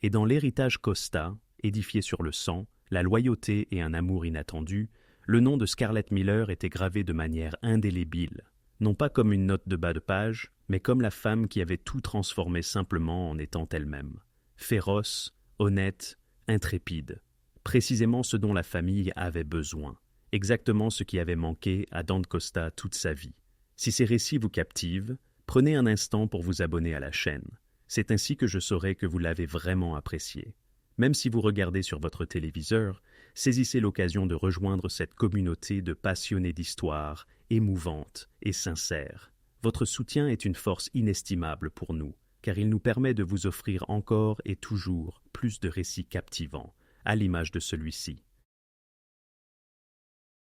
[SPEAKER 1] Et dans l'héritage Costa, édifié sur le sang, la loyauté et un amour inattendu, le nom de Scarlett Miller était gravé de manière indélébile, non pas comme une note de bas de page, mais comme la femme qui avait tout transformé simplement en étant elle-même. Féroce, honnête, intrépide, précisément ce dont la famille avait besoin, exactement ce qui avait manqué à Dante Costa toute sa vie. Si ces récits vous captivent, prenez un instant pour vous abonner à la chaîne. C'est ainsi que je saurai que vous l'avez vraiment apprécié. Même si vous regardez sur votre téléviseur, saisissez l'occasion de rejoindre cette communauté de passionnés d'histoire, émouvante et sincère. Votre soutien est une force inestimable pour nous, car il nous permet de vous offrir encore et toujours plus de récits captivants, à l'image de celui-ci.